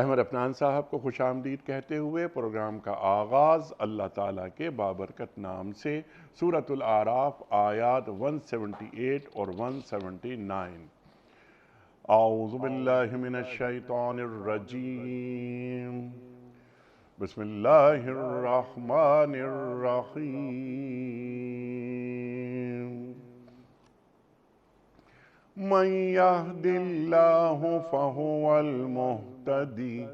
احمد افنان صاحب کو خوش آمدید کہتے ہوئے پروگرام کا آغاز اللہ تعالیٰ کے بابرکت نام سے سورۃ الاعراف آیات 178 اور 179۔ اعوذ باللہ من الشیطان الرجیم، بسم اللہ الرحمن الرحیم۔ من يهد الله فهو المهتدي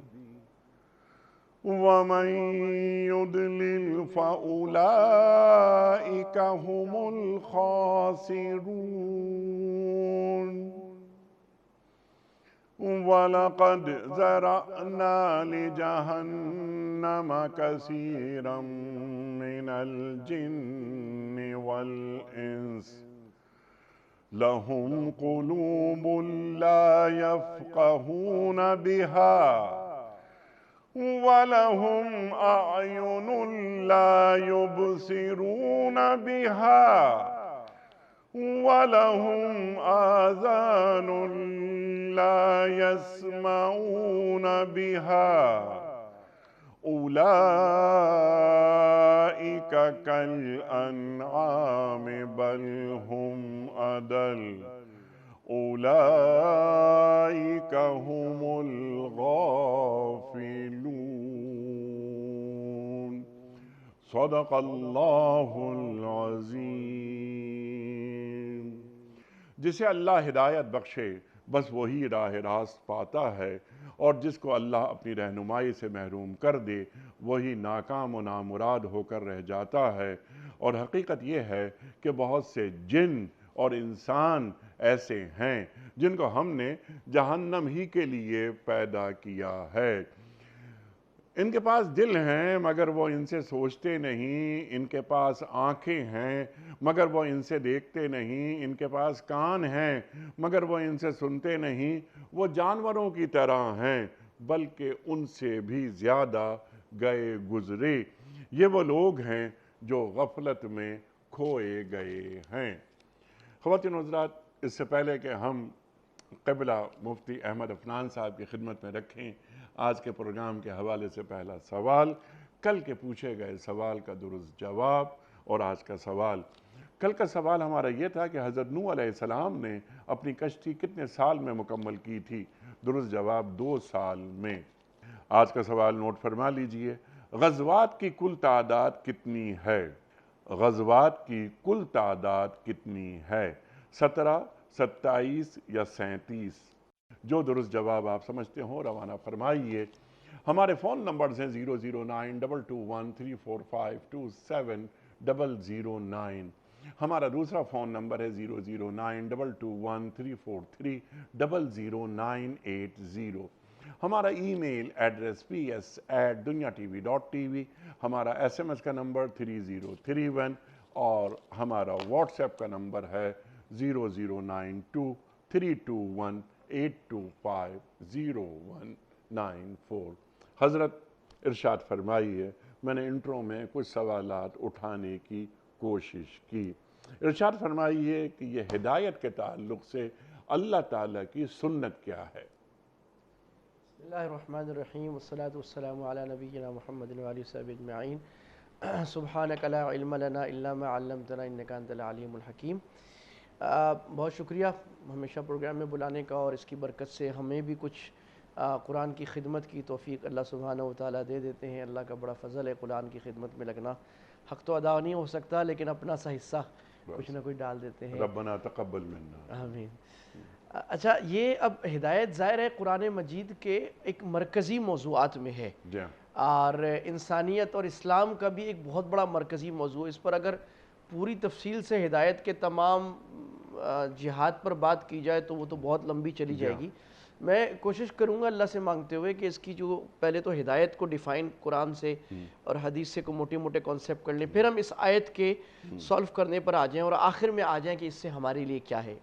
ومن يضلل فأولئك هم الخاسرون۔ وَلَقَدْ ذَرَأْنَا لِجَهَنَّمَ كَثِيرًا مِنَ الْجِنِّ وَالْإِنسِ لَهُمْ قُلُوبٌ لَا يَفْقَهُونَ بِهَا وَلَهُمْ أَعْيُنٌ لَا يُبْصِرُونَ بِهَا وَلَهُمْ آذَانٌ لَا يَسْمَعُونَ بِهَا أُولَئِكَ كَالْأَنْعَامِ بَلْ هُمْ أَضَلُّ أُولَئِكَ هُمُ الغافلون۔ صدق اللہ العظیم۔ جسے اللہ ہدایت بخشے بس وہی راہ راست پاتا ہے، اور جس کو اللہ اپنی رہنمائی سے محروم کر دے وہی ناکام و نامراد ہو کر رہ جاتا ہے۔ اور حقیقت یہ ہے کہ بہت سے جن اور انسان ایسے ہیں جن کو ہم نے جہنم ہی کے لیے پیدا کیا ہے۔ ان کے پاس دل ہیں مگر وہ ان سے سوچتے نہیں، ان کے پاس آنکھیں ہیں مگر وہ ان سے دیکھتے نہیں، ان کے پاس کان ہیں مگر وہ ان سے سنتے نہیں، وہ جانوروں کی طرح ہیں بلکہ ان سے بھی زیادہ گئے گزرے۔ یہ وہ لوگ ہیں جو غفلت میں کھوئے گئے ہیں۔ خواتین و حضرات، اس سے پہلے کہ ہم قبلہ مفتی احمد افنان صاحب کی خدمت میں رکھیں آج کے پروگرام کے حوالے سے پہلا سوال، کل کے پوچھے گئے سوال کا درست جواب۔ اور آج کا سوال، کل کا سوال ہمارا یہ تھا کہ حضرت نوح علیہ السلام نے اپنی کشتی کتنے سال میں مکمل کی تھی؟ درست جواب 2 سال میں۔ آج کا سوال نوٹ فرما لیجئے، غزوات کی کل تعداد کتنی ہے؟ غزوات کی کل تعداد کتنی ہے؟ 17، 27 یا 37؟ جو درست جواب آپ سمجھتے ہوں روانہ فرمائیے۔ ہمارے فون نمبرز ہیں 00922134527 ہمارا دوسرا فون نمبر ہے 0092213300980۔ ہمارا ای میل ایڈریس ps@duniatv.tv، ہمارا SMS کا نمبر 3031، اور ہمارا واٹس ایپ کا نمبر ہے 00923218250194۔ حضرت ارشاد فرمائیے، میں نے انٹرو میں کچھ سوالات اٹھانے کی کوشش کی۔ ارشاد فرمائیے کہ یہ ہدایت کے تعلق سے اللہ تعالیٰ کی سنت کیا ہے؟ بسم اللہ الرحمن الرحیم، والصلاة والسلام علی نبینا محمد وآلہ وصحبہ اجمعین۔ سبحانک لا علم لنا الا ما علمتنا انک انت العلیم الحکیم۔ بہت شکریہ ہمیشہ پروگرام میں بلانے کا، اور اس کی برکت سے ہمیں بھی کچھ قرآن کی خدمت کی توفیق اللہ سبحانہ وتعالیٰ دے دیتے ہیں۔ اللہ کا بڑا فضل ہے، قرآن کی خدمت میں لگنا حق تو ادا نہیں ہو سکتا لیکن اپنا سا حصہ کچھ نہ کچھ ڈال دیتے ہیں۔ ربنا تقبل منا۔ آمین۔ اچھا، یہ اب ہدایت ظاہر ہے قرآن مجید کے ایک مرکزی موضوعات میں ہے، اور انسانیت اور اسلام کا بھی ایک بہت بڑا مرکزی موضوع۔ اس پر اگر پوری تفصیل سے ہدایت کے تمام جہات پر بات کی جائے تو وہ تو بہت لمبی چلی جائے گی۔ میں کوشش کروں گا اللہ سے مانگتے ہوئے کہ اس کی جو پہلے تو ہدایت کو ڈیفائن قرآن سے اور حدیث سے کو موٹے موٹے کانسیپٹ کر لیں، پھر ہم اس آیت کے سولو کرنے پر آ جائیں اور آخر میں آ جائیں کہ اس سے ہمارے لیے کیا ہے۔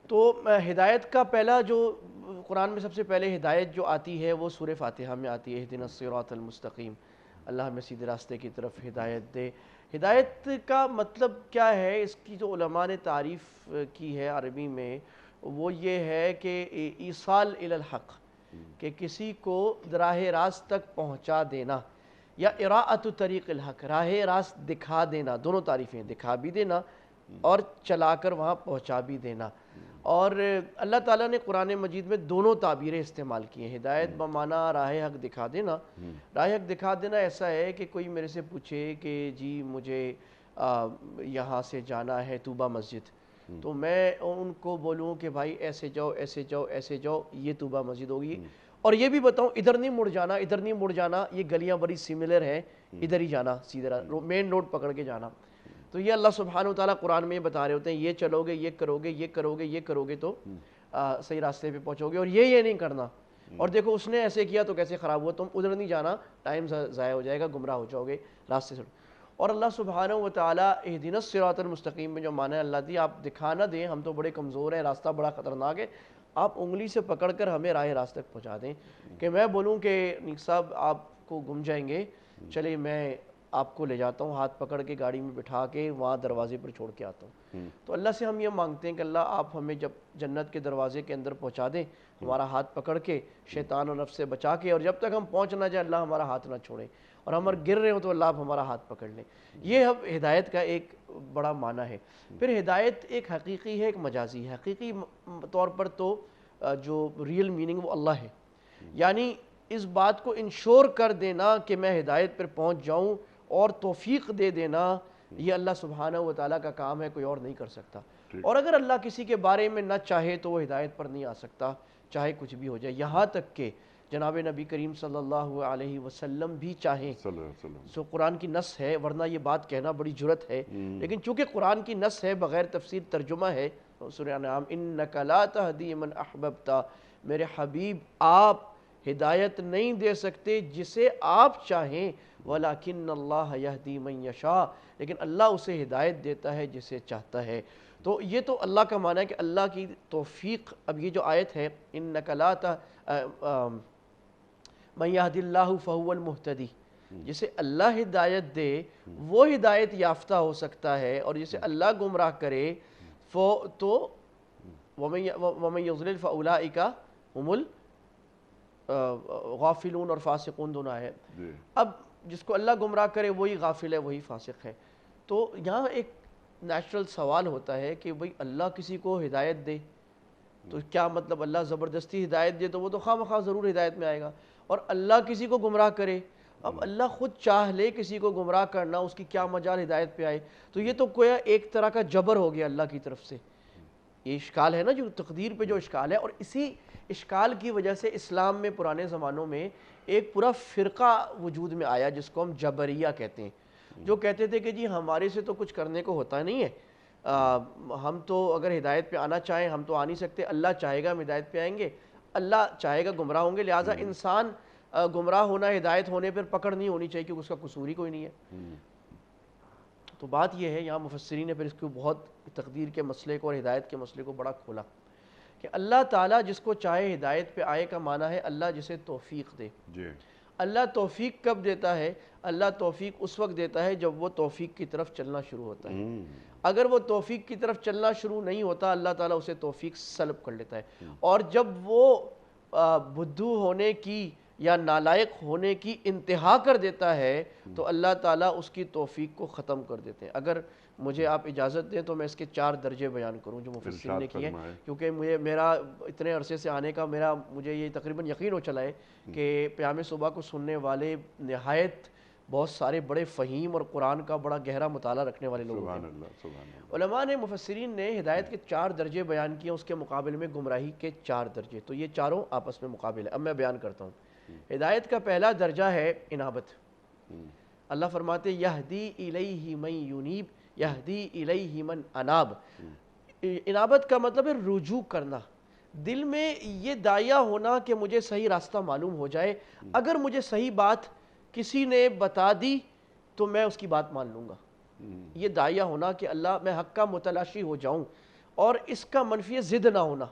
تو ہدایت کا پہلا جو قرآن میں سب سے پہلے ہدایت جو آتی ہے وہ سورہ فاتحہ میں آتی ہے، اہدنا الصراط المستقیم، اللہ ہمیں سیدھے راستے کی طرف ہدایت دے۔ ہدایت کا مطلب کیا ہے؟ اس کی جو علماء نے تعریف کی ہے عربی میں وہ یہ ہے کہ ایصال الی الحق، کہ کسی کو راہ راست تک پہنچا دینا یا اراءۃ طریق الحق، راہ راست دکھا دینا، دونوں تعریفیں، دکھا بھی دینا اور چلا کر وہاں پہنچا بھی دینا۔ اور اللہ تعالیٰ نے قرآن مجید میں دونوں تعبیریں استعمال کی ہیں۔ ہدایت بمعنی راہ حق دکھا دینا، راہ حق دکھا دینا ایسا ہے کہ کوئی میرے سے پوچھے کہ جی مجھے یہاں سے جانا ہے طوبہ مسجد، تو میں ان کو بولوں کہ بھائی ایسے جاؤ ایسے جاؤ ایسے جاؤ، یہ طوبہ مسجد ہوگی، اور یہ بھی بتاؤں ادھر نہیں مڑ جانا، ادھر نہیں مڑ جانا، یہ گلیاں بڑی سملر ہیں، ادھر ہی جانا، سیدھا مین روڈ پکڑ کے جانا۔ تو یہ اللہ سبحانہ وتعالیٰ قرآن میں بتا رہے ہوتے ہیں، یہ چلو گے، یہ کرو گے، یہ کرو گے، یہ کرو گے تو صحیح راستے پہ پہنچو گے، اور یہ نہیں کرنا، اور دیکھو اس نے ایسے کیا تو کیسے خراب ہوا، تم ادھر نہیں جانا، ٹائم ضائع ہو جائے گا، گمراہ ہو جاؤ گے راستے سے۔ اور اللہ سبحانہ وتعالیٰ اہدنا الصراط المستقیم میں جو معنی اللہ دی، آپ دکھا نہ دیں، ہم تو بڑے کمزور ہیں، راستہ بڑا خطرناک ہے، آپ انگلی سے پکڑ کر ہمیں راہ راست تک پہنچا دیں، کہ میں بولوں کہ نیک صاحب آپ کو گم جائیں گے، چلے میں آپ کو لے جاتا ہوں، ہاتھ پکڑ کے گاڑی میں بٹھا کے وہاں دروازے پر چھوڑ کے آتا ہوں۔ تو اللہ سے ہم یہ مانگتے ہیں کہ اللہ آپ ہمیں جب جنت کے دروازے کے اندر پہنچا دیں، ہمارا ہاتھ پکڑ کے شیطان و نفس سے بچا کے، اور جب تک ہم پہنچ نہ جائے اللہ ہمارا ہاتھ نہ چھوڑے، اور ہم گر رہے ہوں تو اللہ آپ ہمارا ہاتھ پکڑ لیں۔ یہ اب ہدایت کا ایک بڑا معنی ہے۔ پھر ہدایت ایک حقیقی ہے، ایک مجازی ہے۔ حقیقی طور پر تو جو ریئل میننگ وہ اللہ ہے، یعنی اس بات کو انشور کر دینا کہ میں ہدایت پر پہنچ جاؤں اور توفیق دے دینا، یہ اللہ سبحانہ وتعالیٰ کا کام ہے، کوئی اور نہیں کر سکتا۔ اور اگر اللہ کسی کے بارے میں نہ چاہے تو وہ ہدایت پر نہیں آ سکتا، چاہے کچھ بھی ہو جائے، یہاں تک کہ جناب نبی کریم صلی اللہ علیہ وسلم بھی چاہیں۔ سو قرآن کی نص ہے، ورنہ یہ بات کہنا بڑی جرت ہے، لیکن چونکہ قرآن کی نص ہے، بغیر تفسیر ترجمہ ہے، سورہ انعام انک لا تہدی من احببت، میرے حبیب آپ ہدایت نہیں دے سکتے جسے آپ چاہیں، ولیکن اللہ یہدی من یشاء، لیکن اللہ اسے ہدایت دیتا ہے جسے چاہتا ہے۔ تو یہ تو اللہ کا معنی ہے کہ اللہ کی توفیق۔ اب یہ جو آیت ہے انک لا من یہد اللہ فہو المہتدی، جسے اللہ ہدایت دے وہ ہدایت یافتہ ہو سکتا ہے، اور جسے اللہ گمراہ کرے تو ومن یضلل فاولئک هم الغافلون اور فاسقون دونوں آئے۔ اب جس کو اللہ گمراہ کرے وہی غافل ہے، وہی فاسق ہے۔ تو یہاں ایک نیچرل سوال ہوتا ہے کہ بھئی اللہ کسی کو ہدایت دے تو کیا مطلب اللہ زبردستی ہدایت دے تو وہ تو خواہ مخواہ ضرور ہدایت میں آئے گا، اور اللہ کسی کو گمراہ کرے، اب اللہ خود چاہ لے کسی کو گمراہ کرنا، اس کی کیا مجال ہدایت پہ آئے؟ تو یہ تو کوئی ایک طرح کا جبر ہو گیا اللہ کی طرف سے۔ یہ اشکال ہے نا، جو تقدیر پہ جو اشکال ہے، اور اسی اشکال کی وجہ سے اسلام میں پرانے زمانوں میں ایک پورا فرقہ وجود میں آیا جس کو ہم جبریہ کہتے ہیں، جو کہتے تھے کہ جی ہمارے سے تو کچھ کرنے کو ہوتا نہیں ہے، ہم تو اگر ہدایت پہ آنا چاہیں ہم تو آ نہیں سکتے، اللہ چاہے گا ہم ہدایت پہ آئیں گے، اللہ چاہے گا گمراہ ہوں گے، لہٰذا انسان گمراہ ہونا ہدایت ہونے پر پکڑ نہیں ہونی چاہیے کیونکہ اس کا قصور ہی کوئی نہیں ہے۔ تو بات یہ ہے، یہاں مفسرین نے پھر اس کو بہت تقدیر کے مسئلے کو اور ہدایت کے مسئلے کو بڑا کھولا کہ اللہ تعالیٰ جس کو چاہے ہدایت پہ آئے کا معنی ہے اللہ جسے توفیق دے۔ اللہ توفیق کب دیتا ہے؟ اللہ توفیق اس وقت دیتا ہے جب وہ توفیق کی طرف چلنا شروع ہوتا ہے۔ اگر وہ توفیق کی طرف چلنا شروع نہیں ہوتا اللہ تعالیٰ اسے توفیق سلب کر لیتا ہے، اور جب وہ بدھو ہونے کی یا نالائق ہونے کی انتہا کر دیتا ہے تو اللہ تعالیٰ اس کی توفیق کو ختم کر دیتے ہیں۔ اگر مجھے آپ اجازت دیں تو میں اس کے 4 درجے بیان کروں جو مفسرین نے کیے ہیں، کیونکہ میرا اتنے عرصے سے آنے کا مجھے یہ تقریباً یقین ہو چلا ہے کہ پیام صبح کو سننے والے نہایت بہت سارے بڑے فہیم اور قرآن کا بڑا گہرا مطالعہ رکھنے والے لوگ ہیں۔ علماء نے مفسرین نے ہدایت کے 4 درجے بیان کیے، اس کے مقابلے میں گمراہی کے 4 درجے، تو یہ چاروں آپس میں مقابل ہے۔ اب میں بیان کرتا ہوں۔ ہدایت کا پہلا درجہ ہے انابت۔ اللہ فرماتے یہدی الیہ من ینیب، یہدی الیہ من اناب۔ انابت کا مطلب ہے رجوع کرنا، دل میں یہ داعیہ ہونا کہ مجھے صحیح راستہ معلوم ہو جائے، اگر مجھے صحیح بات کسی نے بتا دی تو میں اس کی بات مان لوں گا، یہ داعیہ ہونا کہ اللہ میں حق کا متلاشی ہو جاؤں، اور اس کا منفی ضد نہ ہونا۔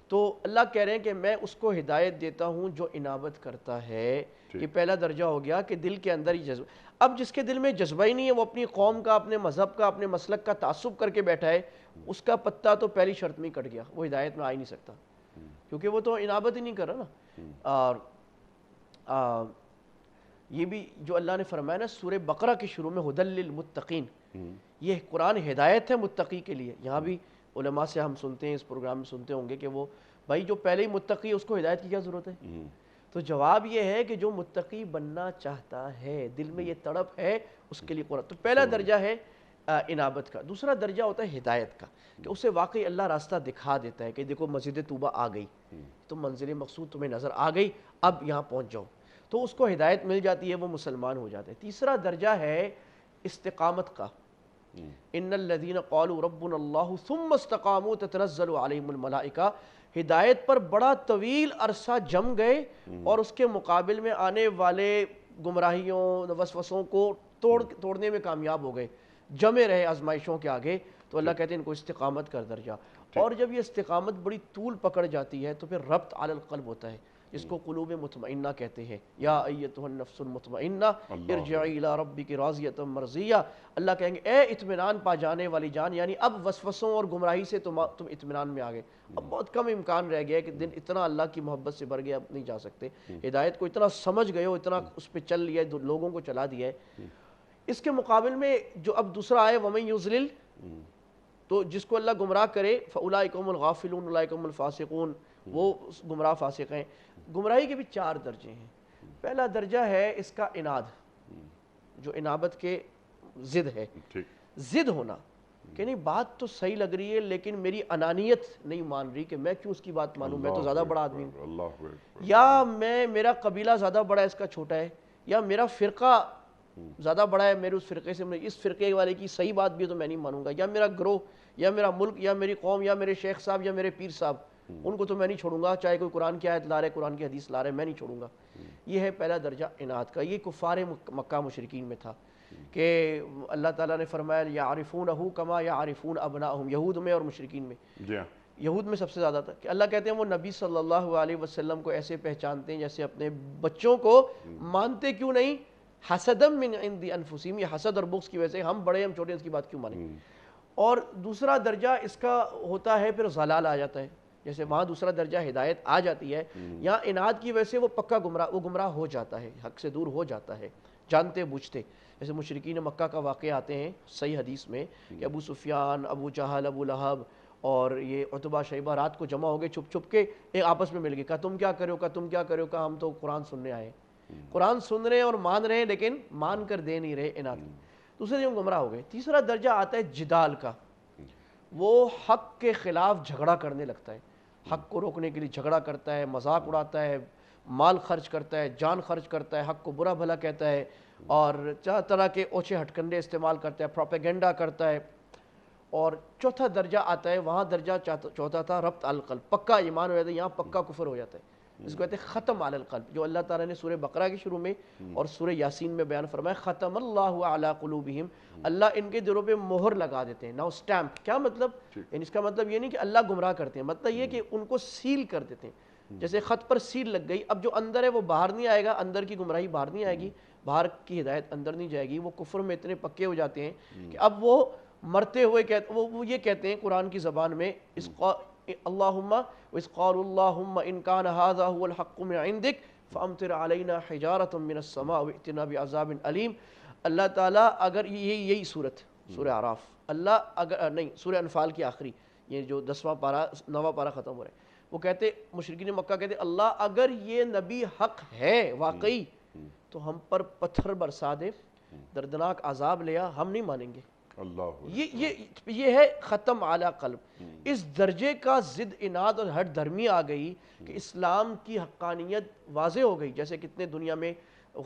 تو اللہ کہہ رہے ہیں کہ میں اس کو ہدایت دیتا ہوں جو انابت کرتا ہے۔ یہ پہلا درجہ ہو گیا کہ دل کے اندر ہی جذبہ۔ اب جس کے دل میں جذبہ ہی نہیں ہے، وہ اپنی قوم کا، اپنے مذہب کا، اپنے مسلک کا تعصب کر کے بیٹھا ہے، اس کا پتہ تو پہلی شرط میں ہی کٹ گیا، وہ ہدایت میں آ ہی نہیں سکتا، کیونکہ وہ تو انابت ہی نہیں کر رہا نا۔ اور یہ بھی جو اللہ نے فرمایا نا سورہ بقرہ کے شروع میں ہدی للمتقین، یہ قرآن ہدایت ہے متقی کے لیے. یہاں بھی علماء سے ہم سنتے ہیں، اس پروگرام میں سنتے ہوں گے کہ وہ بھائی جو پہلے ہی متقی ہے اس کو ہدایت کی کیا ضرورت ہے؟ تو جواب یہ ہے کہ جو متقی بننا چاہتا ہے، دل میں یہ تڑپ ہے، اس کے لیے قرآن. تو پہلا درجہ ہے انابت کا. دوسرا درجہ ہوتا ہے ہدایت کا، کہ اسے واقعی اللہ راستہ دکھا دیتا ہے کہ دیکھو مسجد طوبہ آ گئی، تو منزل مقصود تمہیں نظر آ گئی، اب یہاں پہنچ جاؤ، تو اس کو ہدایت مل جاتی ہے، وہ مسلمان ہو جاتے ہیں. تیسرا درجہ ہے استقامت کا. ان الذین قالوا ربنا اللہ ثم استقاموا تتنزل علیہم الملائکہ. ہدایت پر بڑا طویل عرصہ جم گئے اور اس کے مقابل میں آنے والے گمراہیوں وسوسوں کو توڑنے میں کامیاب ہو گئے، جمے رہے آزمائشوں کے آگے. تو اللہ کہتے ہیں ان کو استقامت کا درجہ. اور جب یہ استقامت بڑی طول پکڑ جاتی ہے تو پھر ربط علی القلب ہوتا ہے، جس کو قلوب مطمئنہ کہتے ہیں. یا ایتھا النفس المطمئنہ ارجعی الی ربک راضیۃ مرضیہ. اللہ کہیں گے اے اطمینان پا جانے والی جان، یعنی اب وسوسوں اور گمراہی سے تم اطمینان میں آ گئے. اب بہت کم امکان رہ گیا ہے کہ دن اتنا اللہ کی محبت سے بھر گیا، اب نہیں جا سکتے. ہدایت کو اتنا سمجھ گئے ہو، اتنا اس پہ چل لیا ہے، لوگوں کو چلا دیا ہے. اس کے مقابل میں جو اب دوسرا آئے وَمَن يُضْلِلْ، تو جس کو اللہ گمراہ کرے فَأُولَٰئِکَ هُمُ الْغَافِلُونَ أُولَٰئِکَ هُمُ الْفَاسِقُونَ، وہ گمراہ فاسق ہیں. گمراہی کے بھی 4 درجے ہیں. پہلا درجہ ہے اس کا اناد، جو انابت کے ضد ہے. ضد ہونا کہ نہیں بات تو صحیح لگ رہی ہے لیکن میری انانیت نہیں مان رہی کہ میں کیوں اس کی بات مانوں، میں تو زیادہ بڑا آدمی ہوں، یا میرا قبیلہ زیادہ بڑا ہے اس کا چھوٹا ہے، یا میرا فرقہ زیادہ بڑا ہے میرے اس فرقے سے، اس فرقے والے کی صحیح بات بھی تو میں نہیں مانوں گا، یا میرا گروہ یا میرا ملک یا میری قوم یا میرے شیخ صاحب یا میرے پیر صاحب، ان کو تو میں نہیں چھوڑوں گا، چاہے کوئی قرآن کی آیت لا رہے قرآن کی حدیث لا رہے، میں نہیں چھوڑوں گا. یہ ہے پہلا درجہ اناد کا. یہ کفار مکہ مشرکین میں تھا کہ اللہ تعالیٰ نے فرمایا یعرفونہ کما یعرفون ابناءہم، یہود میں اور مشرکین میں. یہود میں سب سے زیادہ تھا کہ اللہ کہتے ہیں وہ نبی صلی اللہ علیہ وسلم کو ایسے پہچانتے ہیں جیسے اپنے بچوں کو. مانتے کیوں نہیں؟ حسدم من عند انفسہم، یہ حسد اور بغض کی وجہ سے ہم بڑے ہم چھوٹے اس کی بات کیوں مانیں. اور دوسرا درجہ اس کا ہوتا ہے پھر ضلال آ جاتا ہے. جیسے وہاں دوسرا درجہ ہدایت آ جاتی ہے، یہاں اناد کی وجہ سے وہ پکا گمراہ ہو جاتا ہے، حق سے دور ہو جاتا ہے جانتے بوجھتے. جیسے مشرکین مکہ کا واقعہ آتے ہیں صحیح حدیث میں کہ ابو سفیان، ابو جہل، ابو لہب اور یہ عتبہ شیبہ رات کو جمع ہو گئے چھپ چھپ کے، ایک آپس میں مل گئے، کہا تم کیا کرو، کہا تم کیا کرو، کہا ہم تو قرآن سننے آئے. قرآن سن رہے ہیں اور مان رہے ہیں لیکن مان کر دے نہیں رہے، اناد. دوسرے دن گمراہ ہو گئے. تیسرا درجہ آتا ہے جدال کا. وہ حق کے خلاف جھگڑا کرنے لگتا ہے، حق کو روکنے کے لیے جھگڑا کرتا ہے، مذاق اڑاتا ہے، مال خرچ کرتا ہے، جان خرچ کرتا ہے، حق کو برا بھلا کہتا ہے اور طرح کے اوچھے ہٹکنڈے استعمال کرتا ہے، پروپیگنڈا کرتا ہے. اور چوتھا درجہ آتا ہے، وہاں درجہ چوتھا تھا ربط القلب، پکا ایمان ہو جاتا ہے، یہاں پکا کفر ہو جاتا ہے. اس کو کہتے ہیں ختم علی القلب، جو اللہ تعالیٰ نے سورہ بقرہ کے شروع میں اور سورہ یاسین میں بیان فرمایا ختم اللہ علی قلوبہم، اللہ ان کے دلوں پہ مہر لگا دیتے ہیں. ناؤ سٹیمپ کیا مطلب؟ یعنی اس کا مطلب یہ نہیں کہ اللہ گمراہ کرتے ہیں، مطلب یہ کہ ان کو سیل کر دیتے ہیں. جیسے خط پر سیل لگ گئی، اب جو اندر ہے وہ باہر نہیں آئے گا، اندر کی گمراہی باہر نہیں آئے گی، باہر کی ہدایت اندر نہیں جائے گی. وہ کفر میں اتنے پکے ہو جاتے ہیں کہ اب وہ مرتے ہوئے وہ یہ کہتے ہیں قرآن کی زبان میں اللہم وَإِذْ قَالُوا اللہم إِنْ كَانَ هَذَا هُوَ الْحَقُّ مِنْ عِنْدِكَ فَأَمْطِرْ عَلَيْنَا حِجَارَةً مِنَ السَّمَاءِ وَائْتِنَا بِعَذَابٍ أَلِيمٍ. اللہ تعالیٰ اگر یہی صورت سورہ اعراف، اللہ اگر نہیں سورہ انفال کی آخری، یہ جو 10واں پارہ 9واں پارہ ختم ہو رہا ہے، وہ کہتے مشرکین مکہ کہتے اللہ اگر یہ نبی حق ہے واقعی تو ہم پر پتھر برسا دے، دردناک عذاب لیا، ہم نہیں مانیں گے. یہ ہے ختم اعلی قلب. اس درجے کا ضد اناد اور ہٹ دھرمی آ گئی کہ اسلام کی حقانیت واضح ہو گئی. جیسے کتنے دنیا میں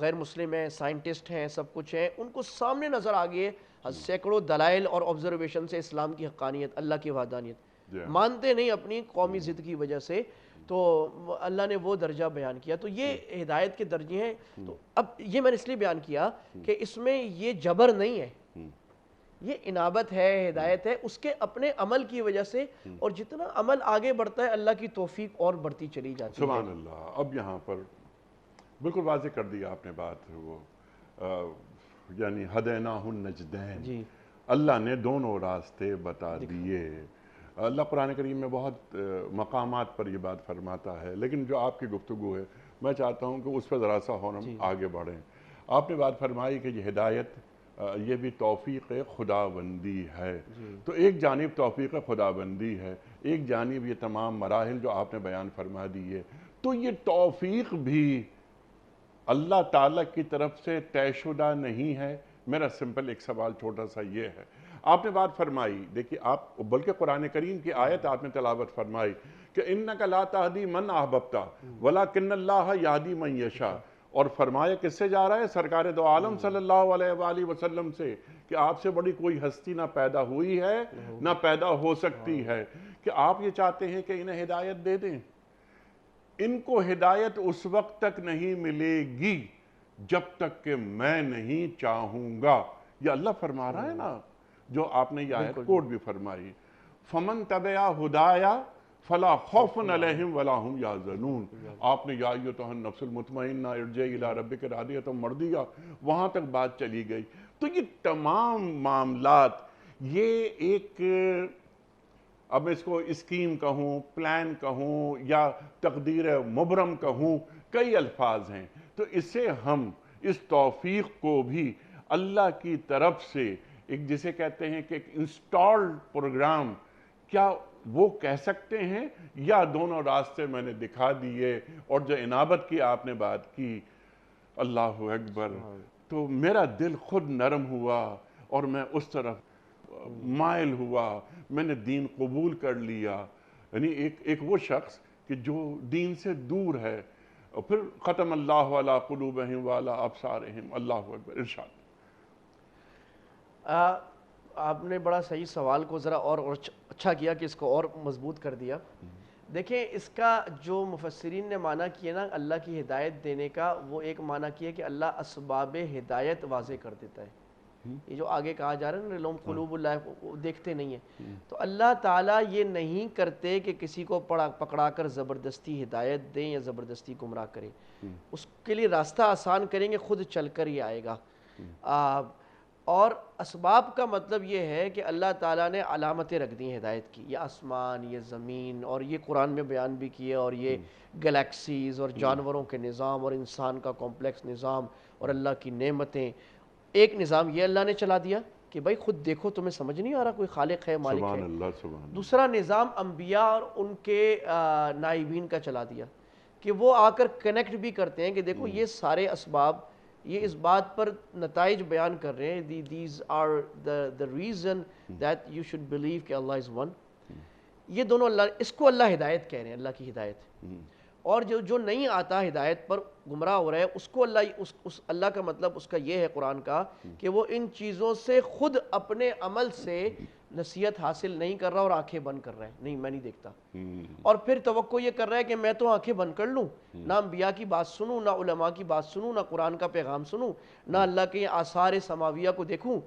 غیر مسلم ہیں، سائنٹسٹ ہیں، سب کچھ ہیں، ان کو سامنے نظر آ گئی ہے سینکڑوں دلائل اور آبزرویشن سے اسلام کی حقانیت، اللہ کی وحدانیت. مانتے نہیں اپنی قومی ضد کی وجہ سے. تو اللہ نے وہ درجہ بیان کیا. تو یہ ہدایت کے درجے ہیں. تو اب یہ میں نے اس لیے بیان کیا کہ اس میں یہ جبر نہیں ہے، یہ انابت ہے، ہدایت ہے اس کے اپنے عمل کی وجہ سے. اور جتنا عمل آگے بڑھتا ہے اللہ کی توفیق اور بڑھتی چلی جاتی ہے. سبحان اللہ. اب یہاں پر بالکل واضح کر دیا آپ نے بات. وہ یعنی ہدیناہ النجدین، اللہ نے دونوں راستے بتا دیے. اللہ قرآن کریم میں بہت مقامات پر یہ بات فرماتا ہے، لیکن جو آپ کی گفتگو ہے میں چاہتا ہوں کہ اس پر ذرا سا ہم آگے بڑھیں۔ آپ نے بات فرمائی کہ یہ ہدایت یہ بھی توفیق خداوندی ہے، تو ایک جانب توفیق خداوندی ہے، ایک جانب یہ تمام مراحل جو آپ نے بیان فرما دی ہے، تو یہ توفیق بھی اللہ تعالیٰ کی طرف سے طے شدہ نہیں ہے؟ میرا سمپل ایک سوال چھوٹا سا یہ ہے، آپ نے بات فرمائی، دیکھیے آپ بلکہ قرآن کریم کی آیت آپ نے تلاوت فرمائی کہ اِنَّكَ لَا تَهْدِي مَنْ أَحْبَبْتَ وَلَكِنَّ اللَّهَ يَهْدِي مَنْ يَشَاءُ، اور فرمایا کس سے جا رہا ہے؟ سرکار دو عالم صلی اللہ علیہ وآلہ وسلم سے، کہ آپ سے بڑی کوئی ہستی نہ پیدا ہوئی ہے نہ پیدا ہو سکتی ہے، کہ آپ یہ چاہتے ہیں کہ انہیں ہدایت دے دیں۔ ان کو ہدایت اس وقت تک نہیں ملے گی جب تک کہ میں نہیں چاہوں گا۔ یہ اللہ فرما رہا ہے نا، جو آپ نے یہ آیت کوٹ بھی فرمائی، فَمَن تَبِعَ هُدَايَ فَلَا خَوْفٌ عَلَيْهِمْ وَلَا هُمْ يَحْزَنُونَ۔ آپ نے یا ایتھا النفس المطمئنہ ارجعی الی ربک راضیۃ مرضیہ، وہاں تک بات چلی گئی۔ تو یہ تمام معاملات، یہ ایک، اب اس کو اسکیم کہوں، پلان کہوں، یا تقدیر مبرم کہوں، کئی الفاظ ہیں، تو اس سے ہم اس توفیق کو بھی اللہ کی طرف سے ایک جسے کہتے ہیں کہ ایک انسٹالڈ پروگرام، کیا وہ کہہ سکتے ہیں؟ یا دونوں راستے میں نے دکھا دیے، اور جو انابت کی آپ نے بات کی، اللہ اکبر، تو میرا دل خود نرم ہوا اور میں اس طرف مائل ہوا، میں نے دین قبول کر لیا۔ یعنی ایک وہ شخص کہ جو دین سے دور ہے، اور پھر ختم اللہ علی قلوبہم وعلی ابصارہم، اللہ اکبر، ارشاد۔ آپ نے بڑا صحیح سوال کو ذرا اور اچھا کیا کہ اس کو اور مضبوط کر دیا۔ دیکھیں اس کا جو مفسرین نے معنی کیا نا اللہ کی ہدایت دینے کا، وہ ایک معنی کیا کہ اللہ اسباب ہدایت واضح کر دیتا ہے۔ یہ جو آگے کہا جا رہا ہے نا لوم قلوب اللہ، وہ دیکھتے نہیں ہیں، تو اللہ تعالیٰ یہ نہیں کرتے کہ کسی کو پکڑا کر زبردستی ہدایت دیں یا زبردستی گمراہ کریں، اس کے لیے راستہ آسان کریں گے، خود چل کر ہی آئے گا۔ اور اسباب کا مطلب یہ ہے کہ اللہ تعالیٰ نے علامتیں رکھ دی ہیں ہدایت کی، یہ آسمان، یہ زمین، اور یہ قرآن میں بیان بھی کیا، اور یہ گلیکسیز اور جانوروں کے نظام اور انسان کا کمپلیکس نظام اور اللہ کی نعمتیں۔ ایک نظام یہ اللہ نے چلا دیا کہ بھائی خود دیکھو، تمہیں سمجھ نہیں آ رہا کوئی خالق ہے، مالک سبحان ہے۔ اللہ، سبحان اللہ۔ دوسرا نظام انبیاء اور ان کے نائبین کا چلا دیا کہ وہ آ کر کنیکٹ بھی کرتے ہیں کہ دیکھو یہ سارے اسباب یہ اس بات پر نتائج بیان کر رہے ہیں، these are the reason that you should believe کہ اللہ is one۔ یہ دونوں اللہ، اس کو اللہ ہدایت کہہ رہے ہیں، اللہ کی ہدایت۔ اور جو نہیں آتا ہدایت پر، گمراہ ہو رہا ہے، اس کو اللہ، اس اللہ کا مطلب اس کا یہ ہے قرآن کا کہ وہ ان چیزوں سے خود اپنے عمل سے نصیحت حاصل نہیں کر رہا اور آنکھیں بند کر رہا ہے، نہیں میں نہیں دیکھتا، اور پھر توقع یہ کر رہا ہے کہ میں تو آنکھیں بند کر لوں، نہ انبیاء کی بات سنوں، نہ علماء کی بات سنوں، نہ قرآن کا پیغام سنوں، نہ اللہ کے آثار سماویہ کو دیکھوں،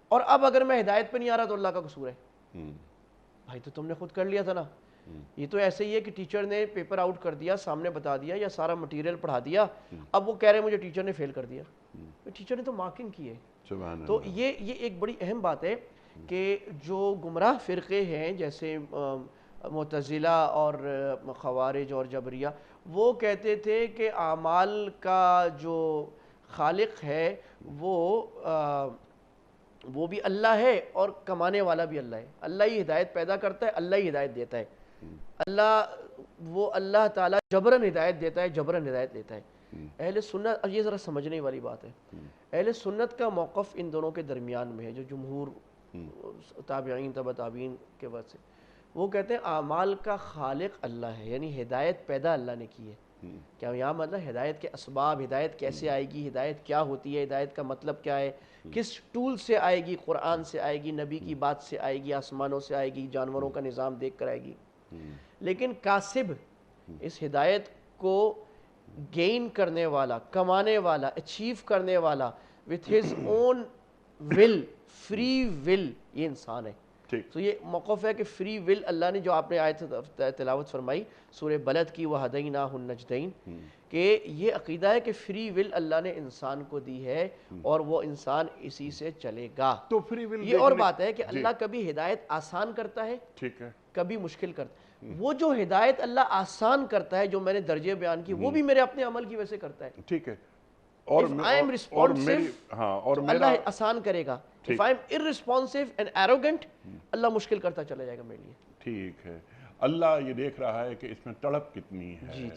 اور اب اگر میں ہدایت پہ نہیں آ رہا تو اللہ کا قصور ہے۔ بھائی تو تم نے خود کر لیا تھا نا، یہ تو ایسے ہی ہے کہ ٹیچر نے پیپر آؤٹ کر دیا، سامنے بتا دیا یا سارا مٹیریل پڑھا دیا، اب وہ کہہ رہے ہیں مجھے ٹیچر نے فیل کر دیا، ٹیچر نے تو مارکنگ کی ہے۔ تو یہ ایک بڑی اہم بات ہے کہ جو گمراہ فرقے ہیں جیسے معتزلہ اور خوارج اور جبریہ، وہ کہتے تھے کہ اعمال کا جو خالق ہے وہ بھی اللہ ہے اور کمانے والا بھی اللہ ہے، اللہ ہی ہدایت پیدا کرتا ہے، اللہ ہی ہدایت دیتا ہے، اللہ تعالیٰ جبرن ہدایت دیتا ہے، جبرن ہدایت دیتا ہے۔ اہل سنت، یہ ذرا سمجھنے والی بات ہے، اہل سنت کا موقف ان دونوں کے درمیان میں ہے، جو جمہور تابعین تبع تابعین کے وقت سے، وہ کہتے ہیں اعمال کا خالق اللہ ہے، یعنی ہدایت پیدا اللہ نے کی ہے۔ کیا یہاں مطلب ہدایت کے اسباب، ہدایت کیسے آئے گی، ہدایت کیا ہوتی ہے، ہدایت کا مطلب کیا ہے، کس ٹول سے آئے گی، قرآن سے آئے گی، نبی کی بات سے آئے گی، آسمانوں سے آئے گی، جانوروں کا نظام دیکھ کر آئے گی۔ لیکن کاسب، اس ہدایت کو گین کرنے والا، کمانے والا، اچیو کرنے والا with his own will، free will, یہ انسان ہے۔ تو یہ موقف ہے کہ فری ول اللہ نے جو آپ نے آیت تلاوت فرمائی سورہ بلد کی وَهَدَيْنَاهُ النَّجْدَيْنِ کہ یہ عقیدہ ہے کہ فری ول اللہ نے انسان کو دی ہے اور وہ انسان اسی سے چلے گا. تو فری ول یہ اور بات ہے کہ اللہ کبھی ہدایت آسان کرتا ہے, ٹھیک ہے, کبھی مشکل کرتا ہے. وہ جو ہدایت اللہ آسان کرتا ہے جو میں نے درجے بیان کی وہ بھی میرے اپنے عمل کی وجہ سے کرتا ہے. ٹھیک ہے, اللہ آسان کرے گا. If I'm irresponsive and arrogant, اللہ مشکل کرتا چلا جائے گا میرے لیے. ٹھیک ہے, اللہ یہ دیکھ رہا ہے کہ اس میں تڑپ کتنی ہے.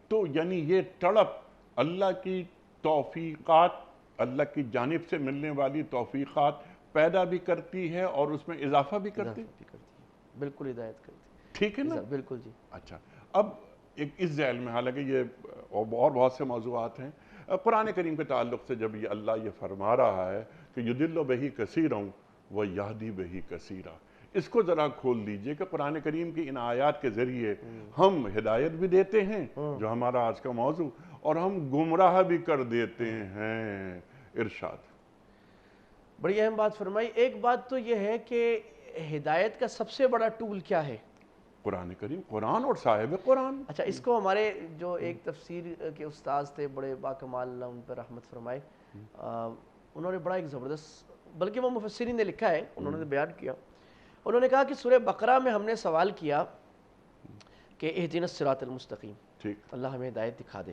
تو یعنی یہ تڑپ اللہ کی توفیقات, اللہ کی جانب سے ملنے والی توفیقات پیدا بھی کرتی ہے اور اس میں اضافہ بھی کرتی ہے. بالکل ہدایت کرتی ہے. ٹھیک ہے نا, بالکل جی. اچھا, اب ایک اس ذیل میں, حالانکہ یہ اور بہت سے موضوعات ہیں, قرآن کریم کے تعلق سے جب یہ اللہ یہ فرما رہا ہے کہ یضل بہ کثیرا ویہدی بہ کثیرا, اس کو ذرا کھول دیجئے کہ قرآن کریم کی ان آیات کے ذریعے ہم ہدایت بھی دیتے ہیں جو ہمارا آج کا موضوع, اور ہم گمراہ بھی کر دیتے ہیں. ارشاد. بڑی اہم بات فرمائی. ایک بات تو یہ ہے کہ ہدایت کا سب سے بڑا ٹول کیا ہے؟ قرآن کریم, قرآن اور صاحب قرآن. اچھا, اس کو ہمارے جو ایک تفسیر کے استاذ تھے بڑے باکمال, اللہ ان پر رحمت فرمائے, انہوں نے بڑا ایک زبردست, بلکہ وہ مفسرین نے لکھا ہے, انہوں نے بیان کیا, انہوں نے کہا کہ سورہ بقرہ میں ہم نے سوال کیا کہ اہدنا الصراط المستقیم, اللہ ہمیں ہدایت دکھا دے.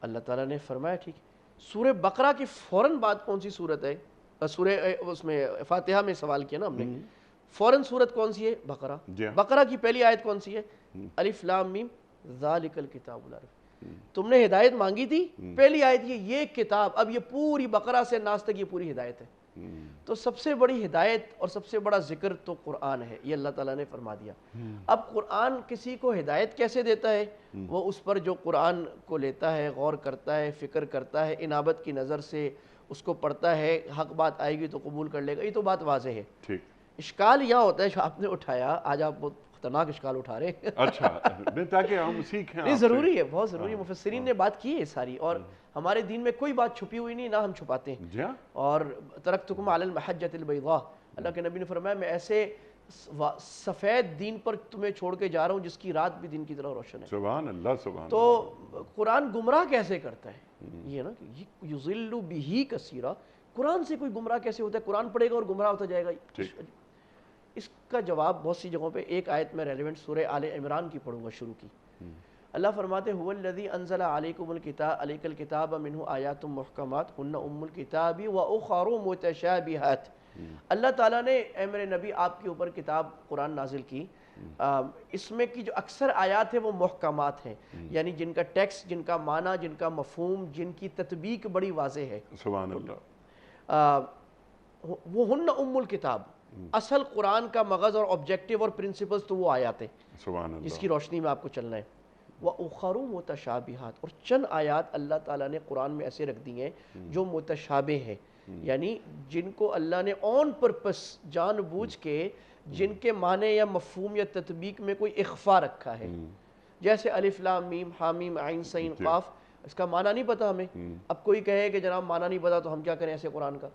اللہ تعالیٰ نے فرمایا ٹھیک. سورہ بقرہ کی فوراً بعد کون سی صورت ہے؟ سورہ اس میں فاتحہ میں سوال کیا نا ہم نے, فوراً صورت کون سی ہے؟ بقرہ. بقرہ کی پہلی آیت کون سی ہے؟ الف لام میم ذالک الکتاب لا ریب. تم نے ہدایت مانگی تھی, پہلی آیت یہ کتاب. اب یہ پوری بقرہ سے ناس تک یہ پوری ہدایت ہے. تو سب سے بڑی ہدایت اور سب سے بڑا ذکر تو قرآن ہے, یہ اللہ تعالیٰ نے فرما دیا. اب قرآن کسی کو ہدایت کیسے دیتا ہے؟ وہ اس پر جو قرآن کو لیتا ہے, غور کرتا ہے, فکر کرتا ہے, انابت کی نظر سے اس کو پڑھتا ہے, حق بات آئے گی تو قبول کر لے گا. یہ تو بات واضح ہے. اشکال یہاں ہوتا ہے جو آپ نے اٹھایا, آج آپ بہت خطرناک اشکال اٹھا رہے ہیں. اچھا, تاکہ ہم سیکھیں. نہیں, ضروری ہے, بہت ضروری ہے. مفسرین نے بات کی ہے ساری, اور ہمارے دین میں کوئی بات چھپی ہوئی نہیں, نہ ہم چھپاتے ہیں. اور ترکتکم علی المحجۃ البیضاء, اللہ کے نبی نے فرمایا میں ایسے سفید دین پر تمہیں چھوڑ کے جا رہا ہوں جس کی رات بھی دن کی طرح روشن ہے. سبحان اللہ, سبحان. تو قرآن گمراہ کیسے کرتا ہے؟ یہ نا کہ یضل بہ کثیرا, قرآن سے کوئی گمراہ کیسے ہوتا ہے؟ قرآن پڑھے گا اور گمراہ ہوتا جائے گا. اس کا جواب بہت سی جگہوں پہ, ایک آیت میں ریلیونٹ سورہ آل عمران کی پڑھوں گا شروع کی. اللہ فرماتے ہیں هو الذی انزل علیکم الکتاب منہ آیات محکمات ہن ام الکتاب واخر متشابہات. اللہ تعالیٰ نے اے میرے نبی آپ کے اوپر کتاب قرآن نازل کی, اس میں کی جو اکثر آیات ہیں وہ محکمات ہیں, یعنی جن کا ٹیکسٹ, جن کا معنی, جن کا مفہوم, جن کی تطبیق بڑی واضح ہے. سبحان اللہ. وہ ہن ام الکتاب, اصل قرآن کا مغز اور آبجیکٹیو اور پرنسپلز تو وہ آیات ہیں جس کی روشنی میں آپ کو چلنا ہے. وَأُخَرُ مُتَشَابِهَاتِ, اور چند آیات اللہ تعالیٰ نے قرآن میں ایسے رکھ دی ہیں جو متشابہ ہیں, یعنی جن کو اللہ نے آن پرپس جان بوجھ کے جن کے معنی یا مفہوم یا تطبیق میں کوئی اخفا رکھا ہے. جیسے الف لام میم حامیم عین سین قاف, اس کا معنی نہیں پتا ہمیں. اب کوئی کہے کہ جناب معنی نہیں پتا تو ہم کیا کریں ایسے قرآن کا؟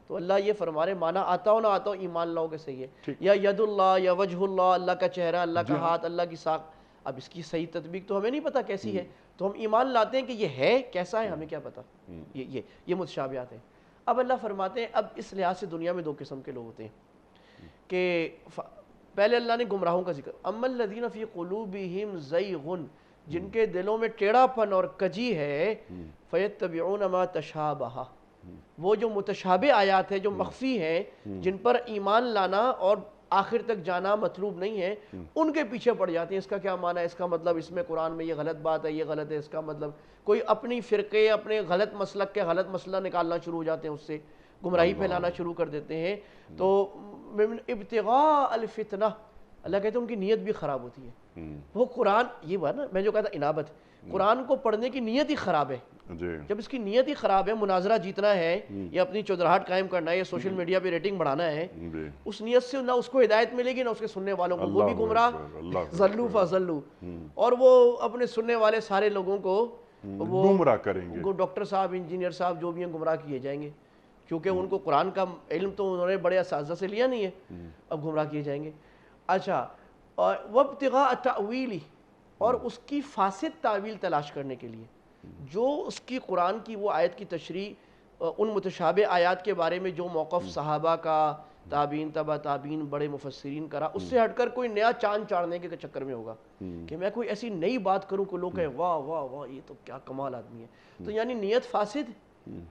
تو اللہ یہ فرما رہے معنی آتا ہو نہ آتا ہو ایمان لاؤ کہ صحیح ہے. یا ید اللہ, یا وجہ اللہ, اللہ کا چہرہ, اللہ کا ہاتھ, اللہ کی ساق. اب اس کی صحیح تطبیق تو ہمیں نہیں پتا کیسی ہے, تو ہم ایمان لاتے ہیں کہ یہ ہے, کیسا ہے ہمیں کیا پتا. یہ متشابہات ہیں. اب اللہ فرماتے ہیں اب اس لحاظ سے دنیا میں دو قسم کے لوگ ہوتے ہیں کہ پہلے اللہ نے گمراہوں کا ذکر, اما الذین فی قلوبہم زیغ, جن کے دلوں میں ٹیڑھا پن اور کجی ہے, فیتبعون ما تشابہ, وہ جو متشابہ آیات ہیں جو مخفی ہیں جن پر ایمان لانا اور آخر تک جانا مطلوب نہیں ہے, ان کے پیچھے پڑ جاتے ہیں. اس کا کیا معنی ہے, اس کا مطلب اس میں قرآن میں یہ غلط بات ہے, یہ غلط ہے, اس کا مطلب کوئی اپنی فرقے, اپنے غلط مسلک کے غلط مسئلہ نکالنا شروع ہو جاتے ہیں, اس سے گمراہی پھیلانا شروع کر دیتے ہیں. تو ابتغاء الفتنہ, اللہ کہتے ہیں ان کی نیت بھی خراب ہوتی ہے. وہ قرآن, یہ بات نا میں جو کہتا انابت, قرآن کو پڑھنے کی نیت ہی خراب ہے. جب اس کی نیت ہی خراب ہے, مناظرہ جیتنا ہے یا اپنی چودراہٹ قائم کرنا ہے یا سوشل میڈیا پہ ریٹنگ بڑھانا ہے, اس نیت سے نہ اس کو ہدایت ملے گی نہ اس کے سننے والوں کو, وہ بھی گمراہ, ضلوا فضلوا, اور وہ اپنے سننے والے سارے لوگوں کو وہ گمراہ کریں گے. ڈاکٹر صاحب, انجینئر صاحب جو بھی ہیں گمراہ کیے جائیں گے. کیونکہ ان کو قرآن کا علم تو انہوں نے بڑے اساتذہ سے لیا نہیں ہے، اب گمراہ کیے جائیں گے۔ اچھا، وابتغاء تأویلی، اور اس کی فاسد تعویل تلاش کرنے کے لیے، جو اس کی قرآن کی وہ آیت کی تشریح ان متشابہ آیات کے بارے میں جو موقف صحابہ کا، تابعین، تبع تابعین، بڑے مفسرین کرا، اس سے ہٹ کر کوئی نیا چاند چاڑنے کے چکر میں ہوگا کہ میں کوئی ایسی نئی بات کروں کہ لوگ کہیں واہ واہ واہ یہ تو کیا کمال آدمی ہے، تو یعنی نیت فاسد،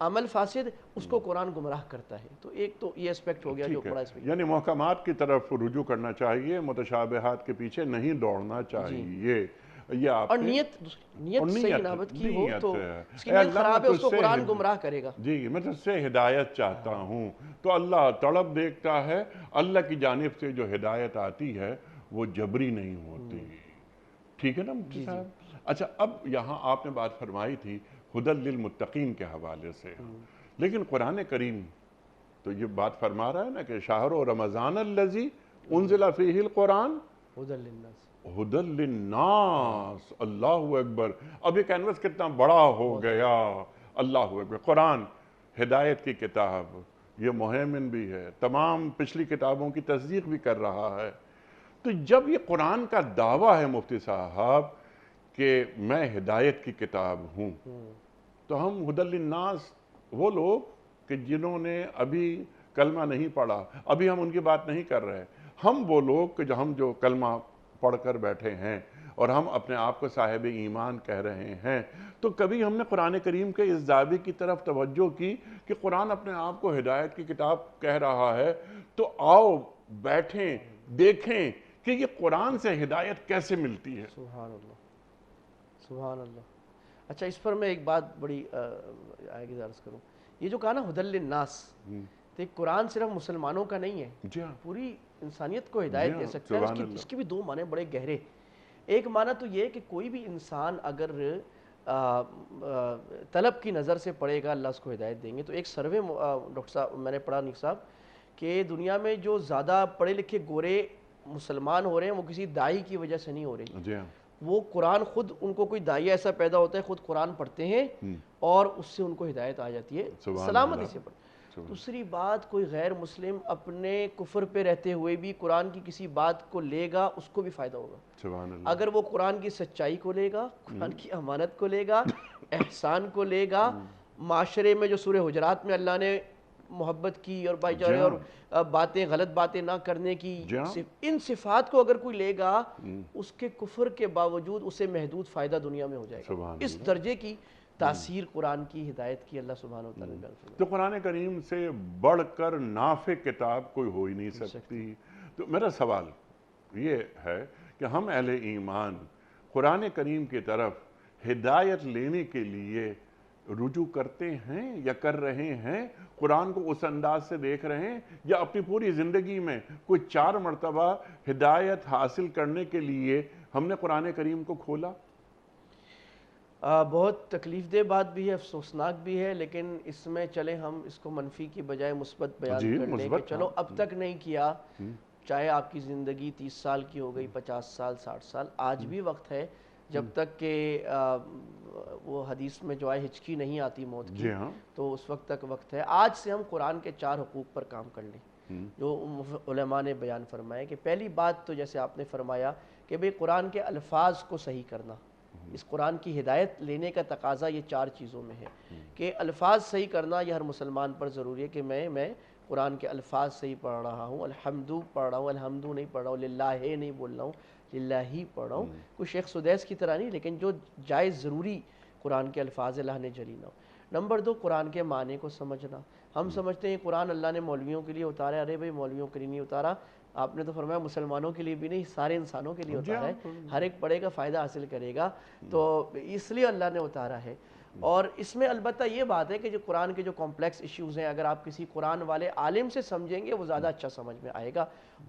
عمل فاسد، اس کو قرآن گمراہ کرتا ہے۔ تو ایک تو یہ اسپیکٹ ہو گیا جو بڑا اس میں، یعنی محکمات کی طرف رجوع کرنا چاہیے، متشابہات کے پیچھے نہیں دوڑنا چاہیے۔ یہ آپ اور نے نیت صحیح نابت کی ہو تو اس کی نیت خراب ہے، اس کو قرآن گمراہ کرے گا۔ جی میں تجھ سے ہدایت چاہتا ہوں، تو اللہ طلب دیکھتا ہے، اللہ کی جانب سے جو ہدایت آتی ہے وہ جبری نہیں ہوتی۔ ٹھیک ہے نا مفتی صاحب؟ اچھا، اب یہاں آپ نے بات فرمائی تھی ہدی للمتقین کے حوالے سے، لیکن قرآن کریم تو یہ بات فرما رہا ہے نا کہ شہر رمضان الذی انزل فیہ القرآن ہدی للناس، ہدی للناس، اللہ اکبر۔ اب یہ کینوس کتنا بڑا ہو گیا، اللہ اکبر۔ قرآن ہدایت کی کتاب، یہ مہیمن بھی ہے، تمام پچھلی کتابوں کی تصدیق بھی کر رہا ہے۔ تو جب یہ قرآن کا دعویٰ ہے مفتی صاحب کہ میں ہدایت کی کتاب ہوں، تو ہم ہدی للناس، وہ لوگ کہ جنہوں نے ابھی کلمہ نہیں پڑھا، ابھی ہم ان کی بات نہیں کر رہے، ہم وہ لوگ کہ ہم جو کلمہ پڑھ کر بیٹھے ہیں اور ہم اپنے آپ کو صاحب ایمان کہہ رہے ہیں، تو کبھی ہم نے قرآن کریم کے اس دعوے کی طرف توجہ کی کہ قرآن اپنے آپ کو ہدایت کی کتاب کہہ رہا ہے، تو آؤ بیٹھیں دیکھیں کہ یہ قرآن سے ہدایت کیسے ملتی ہے۔ سبحان اللہ، سبحان اللہ۔ اچھا، اس پر میں ایک بات بڑی آگے عرض کروں، یہ جو کہا نا ہدی للناس، تو ایک قرآن صرف مسلمانوں کا نہیں ہے، جی ہاں، پوری انسانیت کو ہدایت دے سکتا ہے۔ سبحان اللہ۔ اس کے بھی دو معنی بڑے گہرے۔ ایک معنی تو یہ کہ کوئی بھی انسان اگر طلب کی نظر سے پڑھے گا، اللہ اس کو ہدایت دیں گے۔ تو ایک سروے ڈاکٹر صاحب میں نے پڑھا، نیک صاحب، کہ دنیا میں جو زیادہ پڑھے لکھے گورے مسلمان ہو رہے ہیں وہ کسی داعی کی وجہ سے نہیں ہو رہے، جی ہاں، وہ قرآن خود، ان کو کوئی داعیہ ایسا پیدا ہوتا ہے، خود قرآن پڑھتے ہیں اور اس سے ان کو ہدایت آ جاتی ہے، سلامتی سے پڑھتے۔ دوسری بات، کوئی غیر مسلم اپنے کفر پہ رہتے ہوئے بھی قرآن کی کسی بات کو لے گا، اس کو بھی فائدہ ہوگا۔ سبحان اللہ۔ اگر وہ قرآن کی سچائی کو لے گا، قرآن کی امانت کو لے گا، احسان کو لے گا، معاشرے میں جو سورہ حجرات میں اللہ نے محبت کی اور بھائی چارے اور باتیں، غلط باتیں نہ کرنے کی، ان صفات کو اگر کوئی لے گا، اس کے کفر کے باوجود اسے محدود فائدہ دنیا میں ہو جائے گا۔ اس درجے کی تاثیر قرآن کی ہدایت کی اللہ سبحانہ و تعالیٰ نے۔ تو قرآن کریم سے بڑھ کر نافع کتاب کوئی ہو ہی نہیں سکتی۔ تو میرا سوال یہ ہے کہ ہم اہل ایمان قرآن کریم کی طرف ہدایت لینے کے لیے رجوع کرتے ہیں یا کر رہے ہیں؟ قرآن کو اس انداز سے دیکھ رہے ہیں یا اپنی پوری زندگی میں کوئی 4 مرتبہ ہدایت حاصل کرنے کے لیے ہم نے قرآن کریم کو کھولا؟ بہت تکلیف دہ بات بھی ہے، افسوسناک بھی ہے، لیکن اس میں چلیں ہم اس کو منفی کی بجائے مثبت بیان کر لیں کہ چلو اب تک نہیں کیا، چاہے آپ کی زندگی 30 سال کی ہو گئی، 50 سال، 60 سال، آج بھی وقت ہے، جب تک کہ وہ حدیث میں جو ہے ہچکی نہیں آتی موت کی، تو اس وقت تک وقت ہے۔ آج سے ہم قرآن کے 4 حقوق پر کام کر لیں جو علماء نے بیان فرمائے، کہ پہلی بات تو جیسے آپ نے فرمایا کہ بھئی قرآن کے الفاظ کو صحیح کرنا، اس قرآن کی ہدایت لینے کا تقاضا یہ 4 چیزوں میں ہے کہ الفاظ صحیح کرنا، یہ ہر مسلمان پر ضروری ہے کہ میں قرآن کے الفاظ صحیح پڑھ رہا ہوں، الحمدو پڑھ رہا ہوں، الحمدو نہیں پڑھ رہا ہوں، للہ نہیں بول رہا ہوں، للہ ہی پڑھ رہا ہوں، کوئی شیخ سدیس کی طرح نہیں، لیکن جو جائز ضروری قرآن کے الفاظ اللہ نے جلی نہ ہو۔ نمبر 2، قرآن کے معنی کو سمجھنا۔ ہم سمجھتے ہیں قرآن اللہ نے مولویوں کے لیے اتارا ہے، ارے بھائی مولویوں کے لیے نہیں اتارا، آپ نے تو فرمایا مسلمانوں کے لیے بھی نہیں، سارے انسانوں کے لیے اتارا ہے، ہر ایک پڑھے گا فائدہ حاصل کرے گا، تو اس لیے اللہ نے اتارا ہے۔ اور اس میں البتہ یہ بات ہے کہ جو قرآن کے جو کمپلیکس ایشوز ہیں، اگر آپ کسی قرآن والے عالم سے سمجھیں گے وہ زیادہ اچھا سمجھ میں آئے گا،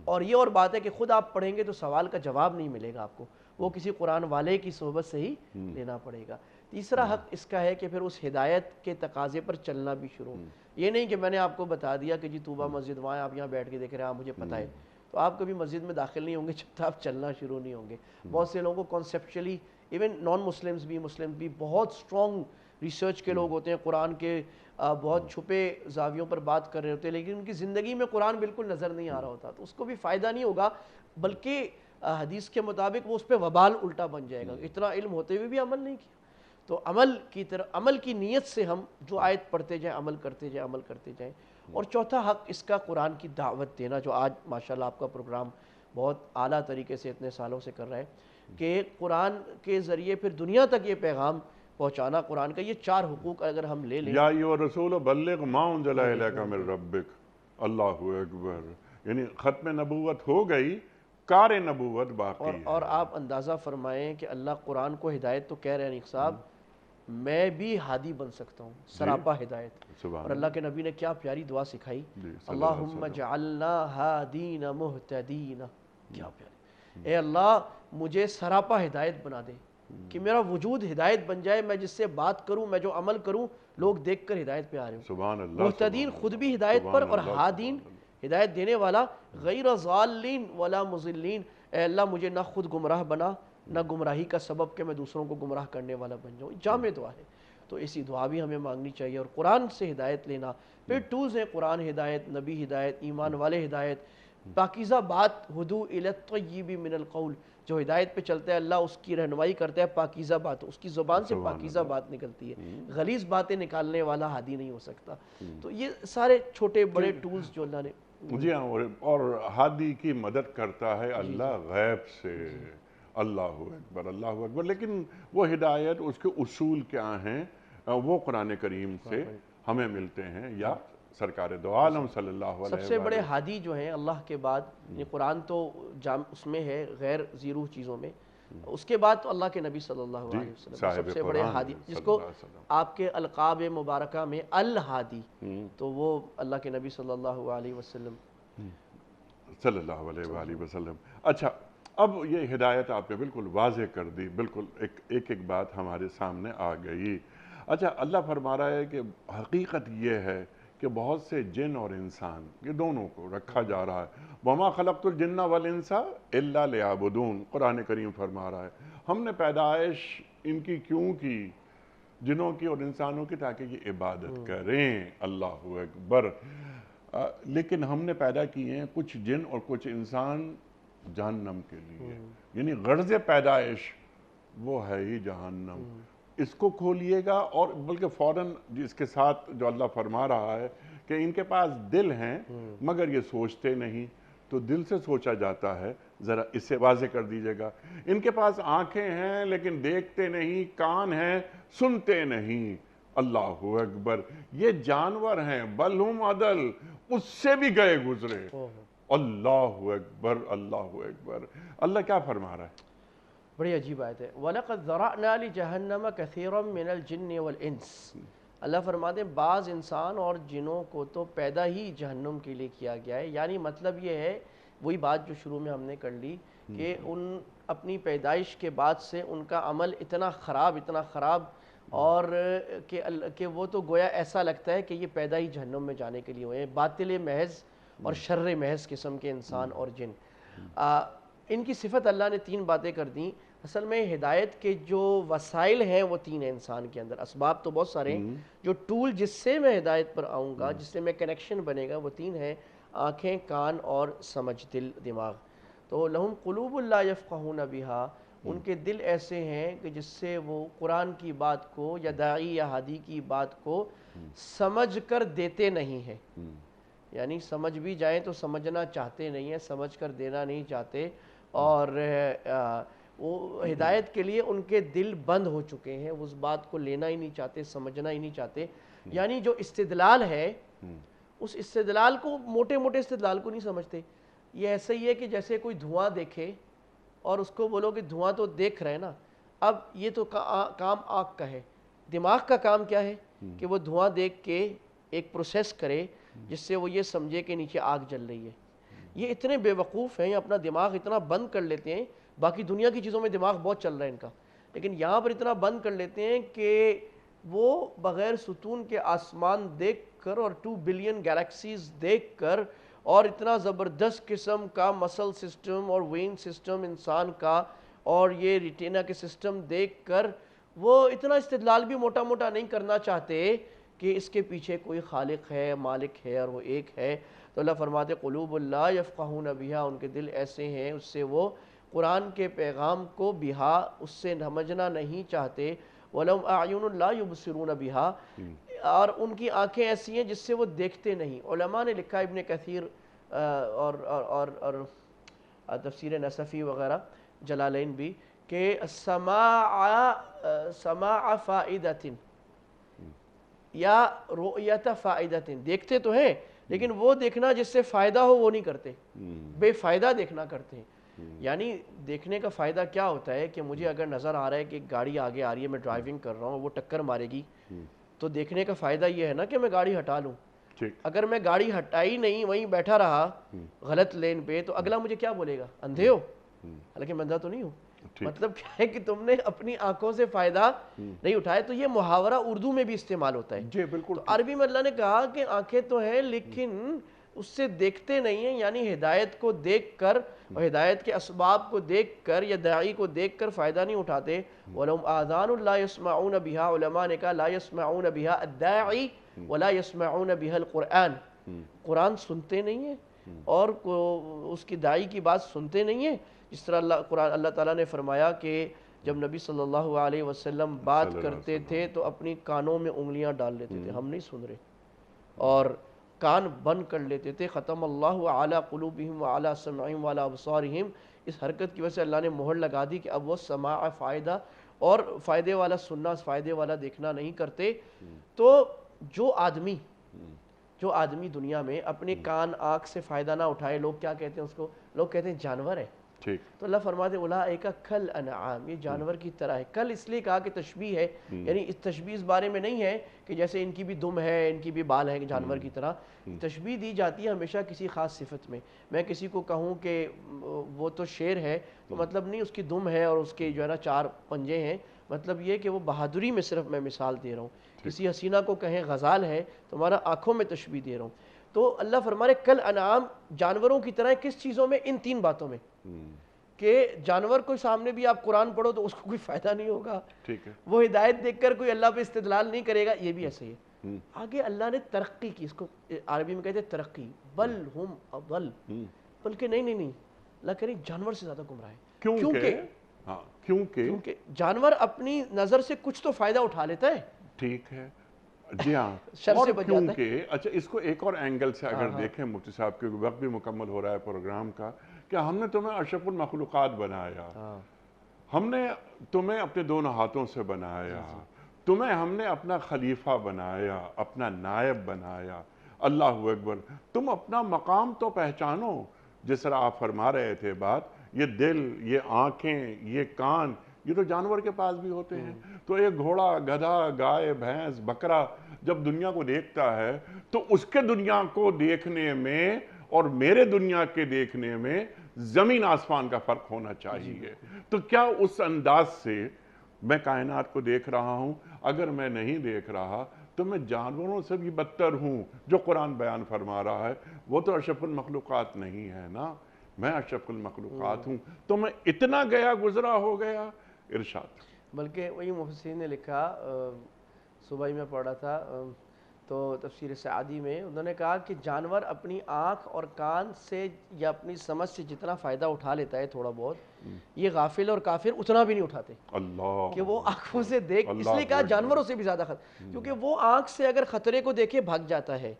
اور یہ اور بات ہے کہ خود آپ پڑھیں گے تو سوال کا جواب نہیں ملے گا آپ کو، وہ کسی قرآن والے کی صحبت سے ہی لینا پڑے گا۔ تیسرا حق اس کا ہے کہ پھر اس ہدایت کے تقاضے پر چلنا بھی شروع، یہ نہیں کہ میں نے آپ کو بتا دیا کہ جی طوبہ مسجد وہاں آپ یہاں بیٹھ کے دیکھ رہے ہیں، مجھے پتہ ہے، تو آپ کبھی مسجد میں داخل نہیں ہوں گے جب تک آپ چلنا شروع نہیں ہوں گے۔ بہت سے لوگوں کو کنسیپچولی، ایون نان مسلمز بھی، مسلم بھی بہت سٹرونگ ریسرچ کے لوگ ہوتے ہیں، قرآن کے بہت چھپے زاویوں پر بات کر رہے ہوتے ہیں، لیکن ان کی زندگی میں قرآن بالکل نظر نہیں آ رہا ہوتا، تو اس کو بھی فائدہ نہیں ہوگا، بلکہ حدیث کے مطابق وہ اس پہ وبال الٹا بن جائے گا، اتنا علم ہوتے ہوئے بھی عمل نہیں کیا۔ تو عمل کی نیت سے ہم جو آیت پڑھتے جائیں، عمل کرتے جائیں، عمل کرتے جائیں۔ اور چوتھا حق اس کا قرآن کی دعوت دینا، جو آج ماشاءاللہ آپ کا پروگرام بہت اعلیٰ طریقے سے اتنے سالوں سے کر رہا ہے، کہ قرآن کے ذریعے پھر دنیا تک یہ پیغام پہنچانا قرآن کا۔ یہ 4 حقوق اگر ہم لے لیں، یا ایھا الرسول بلغ ما انزل الیک من ربک، اللہ اکبر، یعنی ختم نبوت ہو گئی، کار نبوت باقی ہے۔ اور آپ اندازہ فرمائیں کہ اللہ قرآن کو ہدایت تو کہہ رہے ہیں نیک صاحب، میں بھی ہادی بن سکتا ہوں، سراپا ہدایت۔ اور اللہ کے نبی نے کیا پیاری دعا سکھائی، اللہم اجعلنا ہادین مہتدین، کیا پیاری، اے اللہ مجھے سراپا ہدایت بنا دے، کہ میرا وجود ہدایت بن جائے، میں جس سے بات کروں، میں جو عمل کروں، لوگ دیکھ کر ہدایت پہ آ رہے ہوں۔ سبحان اللہ، مہتدین خود بھی ہدایت پر، اور ہادین ہدایت دینے والا، غیر ضالین ولا مضلین، اے اللہ مجھے نہ خود گمراہ بنا، نہ گمراہی کا سبب کہ میں دوسروں کو گمراہ کرنے والا بن جاؤں۔ جامع دعا ہے، تو اسی دعا بھی ہمیں مانگنی چاہیے، اور قرآن سے ہدایت لینا۔ پھر ٹولز ہیں، قرآن ہدایت، نبی ہدایت، ایمان والے ہدایت، پاکیزہ بات، ہدو الی الطیب من القول، جو ہدایت پہ چلتا ہے اللہ اس کی رہنمائی کرتا ہے پاکیزہ بات، اس کی زبان سے پاکیزہ بات نکلتی ہے، غلیظ باتیں نکالنے والا ہادی نہیں ہو سکتا۔ تو یہ سارے چھوٹے بڑے ٹولز جو اللہ نے، جی ہاں، اور ہادی کی مدد کرتا ہے اللہ غیب سے، اللہ اکبر، اللہ اکبر۔ لیکن وہ ہدایت، اس کے اصول کیا ہیں، وہ قرآن کریم سے ہمیں ملتے ہیں، یا سرکار دو عالم صلی اللہ علیہ وسلم۔ سب سے بڑے ہادی جو ہیں اللہ کے بعد، یہ قرآن تو اس میں ہے غیر زیرو چیزوں میں، اس کے بعد تو اللہ کے نبی صلی اللہ علیہ وسلم سب سے بڑے ہادی، جس کو آپ کے القاب مبارکہ میں الہادی، تو وہ اللہ کے نبی صلی اللہ علیہ وسلم صلی اللہ علیہ وآلہ وسلم۔ اچھا، اب یہ ہدایت آپ نے بالکل واضح کر دی، بالکل ایک بات ہمارے سامنے آ گئی۔ اچھا، اللہ فرما رہا ہے کہ حقیقت یہ ہے کہ بہت سے جن اور انسان، یہ دونوں کو رکھا جا رہا ہے، وَمَا خَلَقْتُ الْجِنَّ وَالْإِنسَ إِلَّا لِيَعْبُدُونَ، قرآن کریم فرما رہا ہے ہم نے پیدائش ان کی کیوں کی، جنوں کی اور انسانوں کی، تاکہ یہ عبادت کریں، اللہ اکبر۔ لیکن ہم نے پیدا کیے ہیں کچھ جن اور کچھ انسان جہنم کے لیے، یعنی غرض پیدائش وہ ہے ہی جہنم۔ اس کو کھولیے گا، اور بلکہ فوراً اس کے ساتھ جو اللہ فرما رہا ہے کہ ان کے پاس دل ہیں مگر یہ سوچتے نہیں، تو دل سے سوچا جاتا ہے، ذرا اس سے واضح کر دیجئے گا۔ ان کے پاس آنکھیں ہیں لیکن دیکھتے نہیں، کان ہیں سنتے نہیں، اللہ اکبر۔ یہ جانور ہیں، بل ہم عدل، اس سے بھی گئے گزرے، اللہ اکبر، اللہ اکبر۔ اللہ کیا فرما رہا ہے؟ بڑی عجیب آیت ہے، وَلَقَدْ ذَرَعْنَا لِجَهَنَّمَ كَثِيرًا مِنَ الْجِنِّ وَالْإِنسِ، اللہ فرماتے ہیں بعض انسان اور جنوں کو تو پیدا ہی جہنم کے لیے کیا گیا ہے۔ یعنی مطلب یہ ہے، وہی بات جو شروع میں ہم نے کر لی، کہ ان اپنی پیدائش کے بعد سے ان کا عمل اتنا خراب، اور کہ وہ تو گویا ایسا لگتا ہے کہ یہ پیدا ہی جہنم میں جانے کے لیے ہوئے ہیں، باطل محض اور شر محض قسم کے انسان اور جن۔ ان کی صفت اللہ نے 3 باتیں کر دیں۔ اصل میں ہدایت کے جو وسائل ہیں وہ 3 ہیں انسان کے اندر، اسباب تو بہت سارے ہیں، جو ٹول جس سے میں ہدایت پر آؤں گا، جس سے میں کنیکشن بنے گا، وہ 3 ہیں، آنکھیں، کان اور سمجھ، دل، دماغ۔ تو لہم قلوب لا یفقہون بہا، ان کے دل ایسے ہیں کہ جس سے وہ قرآن کی بات کو یا داعی یا ہادی کی بات کو سمجھ کر دیتے نہیں ہیں، یعنی سمجھ بھی جائیں تو سمجھنا چاہتے نہیں ہیں، سمجھ کر دینا نہیں چاہتے، اور وہ ہدایت کے لیے ان کے دل بند ہو چکے ہیں، اس بات کو لینا ہی نہیں چاہتے، سمجھنا ہی نہیں چاہتے۔ یعنی جو استدلال ہے، اس استدلال کو، موٹے استدلال کو نہیں سمجھتے۔ یہ ایسا ہی ہے کہ جیسے کوئی دھواں دیکھے اور اس کو بولو کہ دھواں تو دیکھ رہے نا، اب یہ تو کام آنکھ کا ہے، دماغ کا کام کیا ہے کہ وہ دھواں دیکھ کے ایک پروسیس کرے جس سے وہ یہ سمجھے کہ نیچے آگ جل رہی ہے۔ یہ اتنے بے وقوف ہیں، اپنا دماغ اتنا بند کر لیتے ہیں، باقی دنیا کی چیزوں میں دماغ بہت چل رہا ہے ان کا، لیکن یہاں پر اتنا بند کر لیتے ہیں کہ وہ بغیر ستون کے آسمان دیکھ کر اور 2 بلین گیلیکسیز دیکھ کر اور اتنا زبردست قسم کا مسل سسٹم اور وین سسٹم انسان کا اور یہ ریٹینا کے سسٹم دیکھ کر وہ اتنا استدلال بھی موٹا موٹا نہیں کرنا چاہتے کہ اس کے پیچھے کوئی خالق ہے، مالک ہے، اور وہ ایک ہے. تو اللہ فرماتے قلوب لا یفقہون بہا، ان کے دل ایسے ہیں اس سے وہ قرآن کے پیغام کو بہا اس سے سمجھنا نہیں چاہتے. وَلَهُمْ أَعْيُنٌ لَا يُبْصِرُونَ بِهَا، اور ان کی آنکھیں ایسی ہیں جس سے وہ دیکھتے نہیں. علماء نے لکھا، ابن کثیر اور تفسیر نصفی وغیرہ، جلالین بھی، کہ سماع فائدۃ یا رؤیت فائدۃ، دیکھتے تو ہیں لیکن وہ دیکھنا جس سے فائدہ ہو وہ نہیں کرتے، بے فائدہ دیکھنا کرتے ہیں. یعنی دیکھنے کا فائدہ کیا ہوتا ہے کہ مجھے اگر نظر آ رہا ہے کہ ایک گاڑی آگے آ رہی ہے، میں ڈرائیونگ کر رہا ہوں، وہ ٹکر مارے گی، تو دیکھنے کا فائدہ یہ ہے نا کہ میں گاڑی ہٹا لوں. اگر میں گاڑی ہٹائی نہیں، وہیں بیٹھا رہا غلط لین پہ، تو اگلا مجھے کیا بولے گا؟ اندھے ہو. حالانکہ میں اندھا تو نہیں ہوں. مطلب کیا ہے کہ تم نے اپنی آنکھوں سے فائدہ نہیں اٹھائے. تو یہ محاورہ اردو میں بھی استعمال ہوتا ہے. جی بالکل. تو عربی میں اللہ نے کہا کہ آنکھیں تو ہیں لیکن اس سے دیکھتے نہیں ہیں، یعنی ہدایت کو دیکھ کر اور ہدایت کے اسباب کو دیکھ کر یا داعی کو دیکھ کر فائدہ نہیں اٹھاتے. وَلَهُمْ آذَانٌ لَا يَسْمَعُونَ بِهَا، علماء نے کہا لا يَسْمَعُونَ بِهَا الدَّاعِي وَلَا يَسْمَعُونَ بِهَا الْقُرْآنِ، قرآن سنتے نہیں ہیں اور اس کی داعی کی بات سنتے نہیں ہیں. جس طرح اللہ تعالیٰ نے فرمایا کہ جب نبی صلی اللہ علیہ وسلم بات کرتے تھے تو اپنی کانوں میں انگلیاں ڈال لیتے تھے، ہم نہیں سن رہے، اور کان بند کر لیتے تھے. ختم اللہ علی قلوبہم وعلی سمعہم وعلی ابصارہم، اس حرکت کی وجہ سے اللہ نے مہر لگا دی کہ اب وہ سماع فائدہ اور فائدے والا سننا، فائدے والا دیکھنا نہیں کرتے. تو جو آدمی دنیا میں اپنے کان آنکھ سے فائدہ نہ اٹھائے، لوگ کیا کہتے ہیں اس کو؟ لوگ کہتے ہیں جانور ہے. تو اللہ فرماتے اولئک کالانعام، یہ جانور کی طرح ہے. کل اس لیے کہا کہ تشبیہ ہے، یعنی اس تشبیہ اس بارے میں نہیں ہے کہ جیسے ان کی بھی دم ہے، ان کی بھی بال ہے جانور کی طرح. تشبیہ دی جاتی ہے ہمیشہ کسی خاص صفت میں. میں کسی کو کہوں کہ وہ تو شیر ہے تو مطلب نہیں اس کی دم ہے اور اس کے جو ہے نا 4 پنجے ہیں، مطلب یہ کہ وہ بہادری میں صرف میں مثال دے رہا ہوں. کسی حسینہ کو کہیں غزال ہے تو ہمارا آنکھوں میں تشبیہ دے رہا ہوں. تو اللہ فرما رہے کل انعام، جانوروں کی طرح. کس چیزوں میں؟ ان 3 باتوں میں، کہ جانور کو سامنے بھی آپ قرآن پڑھو تو اس کو کوئی فائدہ نہیں ہوگا، وہ ہدایت دیکھ کر کوئی اللہ پہ استدلال نہیں کرے گا، یہ بھی ایسے ہی ہے. آگے اللہ نے ترقی کی، اس کو عربی میں کہتے ہیں ترقی. بل ہم اضل، بلکہ نہیں، اللہ کہہ رہی جانور سے زیادہ گمراہ ہے. کیونکہ جانور اپنی نظر سے کچھ تو فائدہ اٹھا لیتا ہے. ٹھیک ہے جی ہاں. شر سے بچ جاتا ہے. کیونکہ اچھا اس کو ایک اور اینگل سے اگر دیکھیں مفتی صاحب، کے وقت بھی مکمل ہو رہا ہے پروگرام کا، کہ ہم نے تمہیں اشرف المخلوقات بنایا، ہم نے تمہیں اپنے دونوں ہاتھوں سے بنایا، تمہیں ہم نے اپنا خلیفہ بنایا، اپنا نائب بنایا. اللہ اکبر. تم اپنا مقام تو پہچانو. جس طرح آپ فرما رہے تھے بات، یہ دل، یہ آنکھیں، یہ کان، یہ تو جانور کے پاس بھی ہوتے ہیں. تو ایک گھوڑا، گدھا، گائے، بھینس، بکرا جب دنیا کو دیکھتا ہے تو اس کے دنیا کو دیکھنے میں اور میرے دنیا کے دیکھنے میں زمین آسمان کا فرق ہونا چاہیے. تو کیا اس انداز سے میں کائنات کو دیکھ رہا ہوں؟ اگر میں نہیں دیکھ رہا تو میں جانوروں سے بھی بدتر ہوں. جو قرآن بیان فرما رہا ہے وہ تو اشرف المخلوقات نہیں ہے نا، میں اشرف المخلوقات ہوں. تو میں اتنا گیا گزرا ہو گیا. ارشاد. بلکہ وہی محسن نے لکھا، صبح ہی میں پڑھ رہا تھا تو تفسیر سعدی میں انہوں نے کہا کہ جانور اپنی آنکھ اور کان سے یا اپنی سمجھ سے جتنا فائدہ اٹھا لیتا ہے تھوڑا بہت، یہ غافل اور کافر اتنا بھی نہیں اٹھاتے. اللہ کہ وہ آنکھوں سے دیکھ، اس لیے کہا جانوروں سے بھی زیادہ خطرہ، کیونکہ وہ آنکھ سے اگر خطرے کو دیکھے بھاگ جاتا ہے.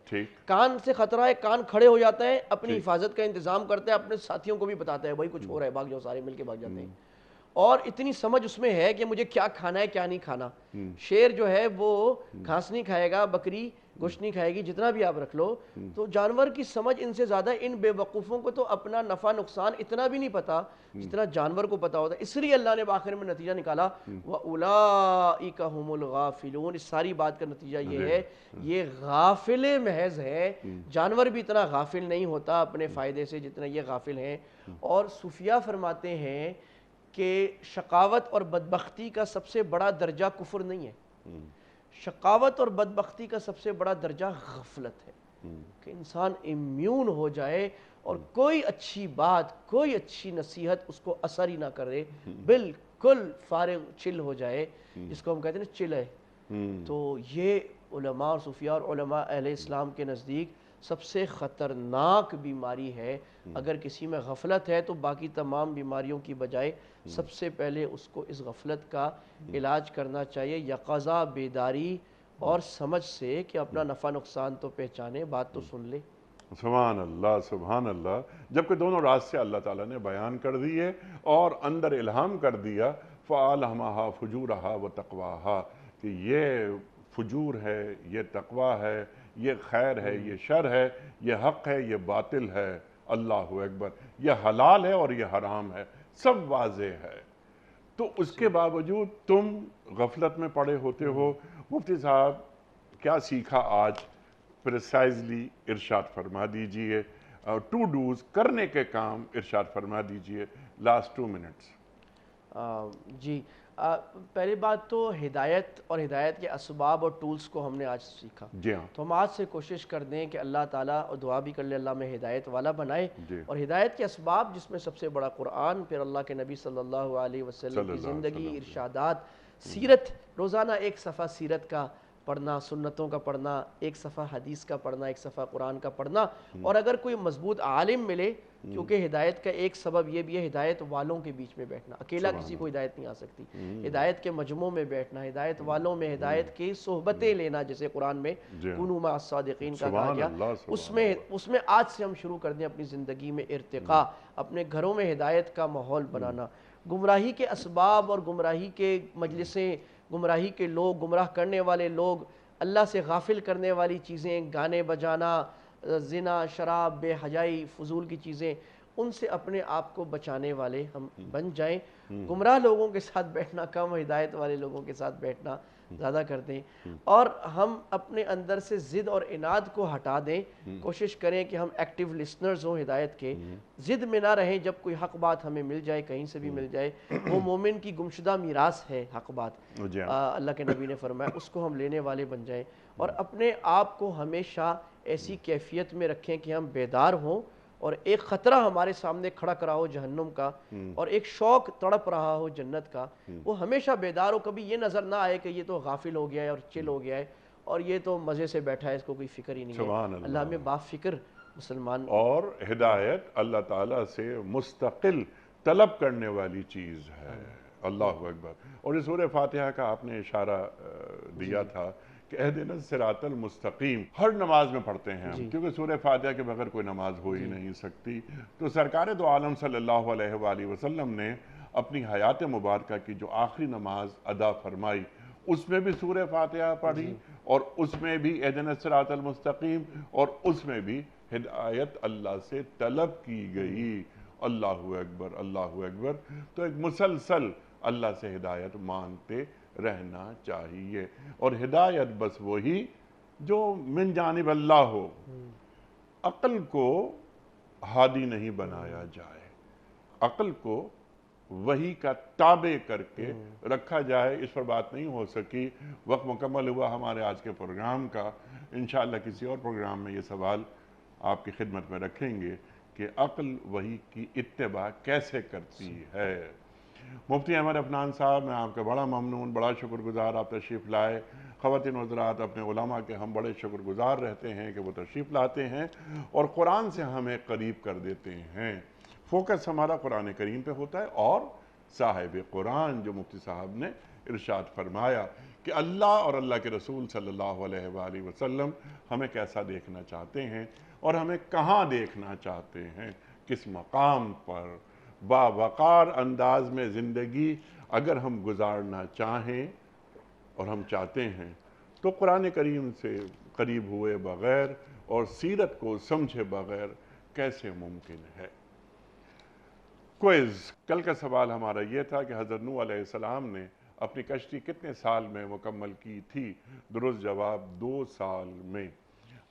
کان سے خطرہ ہے، کان کھڑے ہو جاتا ہے، اپنی حفاظت کا انتظام کرتا ہے، اپنے ساتھیوں کو بھی بتاتا ہے بھائی کچھ ہو رہا ہے، بھاگ جاؤ، سارے مل کے بھاگ جاتے ہیں. اور اتنی سمجھ اس میں ہے کہ مجھے کیا کھانا ہے کیا نہیں کھانا. شیر جو ہے وہ گھاس نہیں کھائے گا، بکری گوشت نہیں کھائے گی، جتنا بھی آپ رکھ لو. تو جانور کی سمجھ ان سے زیادہ. ان بے وقوفوں کو تو اپنا نفع نقصان اتنا بھی نہیں پتا جتنا جانور کو پتا ہوتا ہے. اس لیے اللہ نے آخر میں نتیجہ نکالا وَأُولَئِكَ هُمُ الْغَافِلُونَ. اس ساری بات کا نتیجہ یہ ہے، یہ غافل محض ہے. جانور بھی اتنا غافل نہیں ہوتا اپنے فائدے سے جتنا یہ غافل ہیں. اور صوفیاء فرماتے ہیں کہ شقاوت اور بدبختی کا سب سے بڑا درجہ کفر نہیں ہے، شقاوت اور بدبختی کا سب سے بڑا درجہ غفلت ہے. کہ انسان امیون ہو جائے اور کوئی اچھی بات، کوئی اچھی نصیحت اس کو اثر ہی نہ کرے، بالکل فارغ چل ہو جائے، جس کو ہم کہتے ہیں نا چل ہے، تو یہ علماء اور صوفیاء اور علماء اہل اسلام کے نزدیک سب سے خطرناک بیماری ہے۔ اگر کسی میں غفلت ہے تو باقی تمام بیماریوں کی بجائے سب سے پہلے اس کو اس غفلت کا علاج کرنا چاہیے، یقظہ بیداری اور سمجھ سے، کہ اپنا نفع نقصان تو پہچانے، بات تو سن لے۔ سبحان اللہ سبحان اللہ، جبکہ دونوں راستے اللہ تعالیٰ نے بیان کر دیے اور اندر الہام کر دیا، فَأَلْهَمَهَا فُجُورَهَا وَتَقْوَاهَا، کہ یہ فجور ہے، یہ تقوی ہے، یہ خیر ہے، یہ شر ہے، یہ حق ہے، یہ باطل ہے، اللہ اکبر، یہ حلال ہے اور یہ حرام ہے، سب واضح ہے۔ تو اس کے باوجود تم غفلت میں پڑے ہوتے ہو۔ مفتی صاحب کیا سیکھا آج؟ پریسائزلی ارشاد فرما دیجئے، ٹو ڈوز، کرنے کے کام ارشاد فرما دیجئے، لاسٹ 2 منٹس۔ جی، پہلی بات تو ہدایت اور ہدایت کے اسباب اور ٹولز کو ہم نے آج سیکھا۔ جی ہاں تو ہم آج سے کوشش کر دیں کہ اللہ تعالیٰ، اور دعا بھی کر لے اللہ میں ہدایت والا بنائے، جی اور ہدایت کے اسباب جس میں سب سے بڑا قرآن، پھر اللہ کے نبی صلی اللہ علیہ وسلم صلی کی اللہ علیہ زندگی، وسلم۔ ارشادات، سیرت، روزانہ ایک صفحہ سیرت کا پڑھنا، سنتوں کا پڑھنا، ایک صفحہ حدیث کا پڑھنا، ایک صفحہ قرآن کا پڑھنا، اور اگر کوئی مضبوط عالم ملے، کیونکہ ہدایت کا ایک سبب یہ بھی ہے ہدایت والوں کے بیچ میں بیٹھنا، اکیلا کسی کو ہدایت نہیں آ سکتی، ہدایت کے مجموعوں میں بیٹھنا، ہدایت والوں میں، ہدایت کی صحبتیں لینا، جیسے قرآن میں کونوا مع الصادقین کا کہا گیا، اس میں آج سے ہم شروع کر دیں اپنی زندگی میں ارتقاء، اپنے گھروں میں ہدایت کا ماحول بنانا۔ گمراہی کے اسباب اور گمراہی کے مجلسیں، گمراہی کے لوگ، گمراہ کرنے والے لوگ، اللہ سے غافل کرنے والی چیزیں، گانے بجانا، زنا، شراب، بے حیائی، فضول کی چیزیں، ان سے اپنے آپ کو بچانے والے ہم بن جائیں۔ گمراہ لوگوں کے ساتھ بیٹھنا کم، ہدایت والے لوگوں کے ساتھ بیٹھنا زیادہ کر دیں، اور ہم اپنے اندر سے ضد اور عناد کو ہٹا دیں۔ کوشش کریں کہ ہم ایکٹیو لسنرز ہوں ہدایت کے، ضد میں نہ رہیں، جب کوئی حق بات ہمیں مل جائے، کہیں سے بھی مل جائے، وہ مومن کی گمشدہ میراث ہے حق بات، اللہ کے نبی نے فرمایا، اس کو ہم لینے والے بن جائیں، اور اپنے آپ کو ہمیشہ ایسی کیفیت میں رکھیں کہ ہم بیدار ہوں، اور ایک خطرہ ہمارے سامنے کھڑک رہا ہو جہنم کا، اور ایک شوق تڑپ رہا ہو جنت کا، وہ ہمیشہ بیدار ہو، کبھی یہ نظر نہ آئے کہ یہ تو غافل ہو گیا ہے اور چل ہو گیا ہے، اور یہ تو مزے سے بیٹھا ہے، اس کو کوئی فکر ہی نہیں ہے۔ اللہ ہمیں با فکر مسلمان، اور ہدایت اللہ تعالیٰ سے مستقل طلب کرنے والی چیز ہے، اللہ اکبر۔ اور اس سورہ فاتحہ کا آپ نے اشارہ دیا تھا کہ اہدنا الصراط المستقیم ہر نماز میں پڑھتے ہیں ہم، کیونکہ سورہ فاتحہ کے بغیر کوئی نماز ہو ہی نہیں سکتی۔ تو سرکار دو عالم صلی اللہ علیہ وآلہ وسلم نے اپنی حیات مبارکہ کی جو آخری نماز ادا فرمائی، اس میں بھی سورہ فاتحہ پڑھی، اور اس میں بھی اہدنا الصراط المستقیم، اور اس میں بھی ہدایت اللہ سے طلب کی گئی۔ اللہ اکبر اللہ اکبر۔ تو ایک مسلسل اللہ سے ہدایت مانگتے رہنا چاہیے، اور ہدایت بس وہی جو من جانب اللہ ہو، عقل کو ہادی نہیں بنایا جائے، عقل کو وحی کا تابع کر کے رکھا جائے۔ اس پر بات نہیں ہو سکی، وقت مکمل ہوا ہمارے آج کے پروگرام کا۔ انشاءاللہ کسی اور پروگرام میں یہ سوال آپ کی خدمت میں رکھیں گے کہ عقل وحی کی اتباع کیسے کرتی ہے۔ مفتی احمد عفنان صاحب، میں آپ کا بڑا ممنون، بڑا شکر گزار، آپ تشریف لائے۔ خواتین و حضرات، اپنے علماء کے ہم بڑے شکر گزار رہتے ہیں کہ وہ تشریف لاتے ہیں اور قرآن سے ہمیں قریب کر دیتے ہیں۔ فوکس ہمارا قرآن کریم پہ ہوتا ہے، اور صاحب قرآن جو مفتی صاحب نے ارشاد فرمایا کہ اللہ اور اللہ کے رسول صلی اللہ علیہ وآلہ وسلم ہمیں کیسا دیکھنا چاہتے ہیں، اور ہمیں کہاں دیکھنا چاہتے ہیں، کس مقام پر۔ باوقار انداز میں زندگی اگر ہم گزارنا چاہیں اور ہم چاہتے ہیں تو قرآن کریم سے قریب ہوئے بغیر اور سیرت کو سمجھے بغیر کیسے ممکن ہے؟ کوئز، کل کا سوال ہمارا یہ تھا کہ حضرت نوح علیہ السلام نے اپنی کشتی کتنے سال میں مکمل کی تھی؟ درست جواب 2 سال میں۔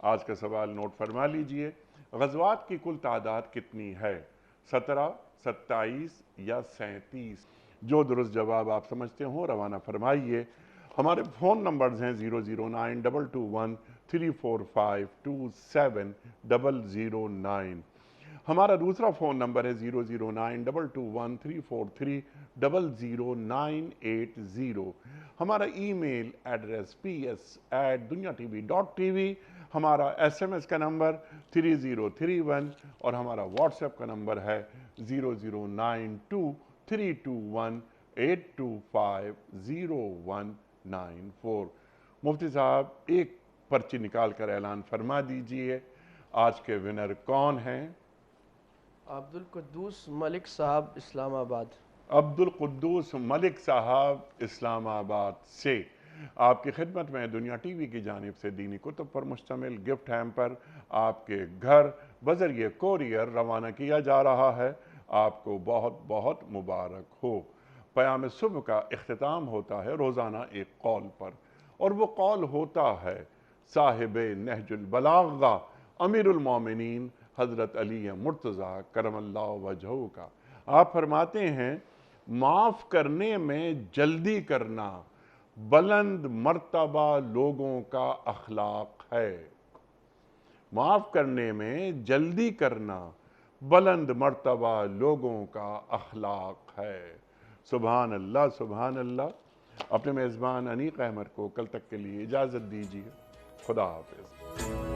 آج کا سوال نوٹ فرما لیجئے، غزوات کی کل تعداد کتنی ہے؟ 17، 27 یا 37؟ جو درست جواب آپ سمجھتے ہوں روانہ فرمائیے۔ ہمارے فون نمبرز ہیں 0092213452709۔ ہمارا دوسرا فون نمبر ہے 009221343000980۔ ہمارا ای میل ایڈریس ps@duniatv.tv، ہمارا SMS کا نمبر 3031 اور ہمارا واٹس ایپ کا نمبر ہے 00923218250194۔ مفتی صاحب ایک پرچی نکال کر اعلان فرما دیجئے، آج کے ونر کون ہیں؟ عبدالقدوس ملک صاحب اسلام آباد۔ عبدالقدوس ملک صاحب اسلام آباد سے آپ کی خدمت میں دنیا ٹی وی کی جانب سے دینی کتب پر مشتمل گفٹ ہیمپر آپ کے گھر بذریعہ کوریئر روانہ کیا جا رہا ہے۔ آپ کو بہت بہت مبارک ہو۔ پیام صبح کا اختتام ہوتا ہے روزانہ ایک قول پر، اور وہ قول ہوتا ہے صاحب نہج البلاغہ امیر المومنین حضرت علی مرتضیٰ کرم اللہ وجہہ کا۔ آپ فرماتے ہیں معاف کرنے میں جلدی کرنا بلند مرتبہ لوگوں کا اخلاق ہے۔ معاف کرنے میں جلدی کرنا بلند مرتبہ لوگوں کا اخلاق ہے۔ سبحان اللہ سبحان اللہ۔ اپنے میزبان انیق احمد کو کل تک کے لیے اجازت دیجیے۔ خدا حافظ۔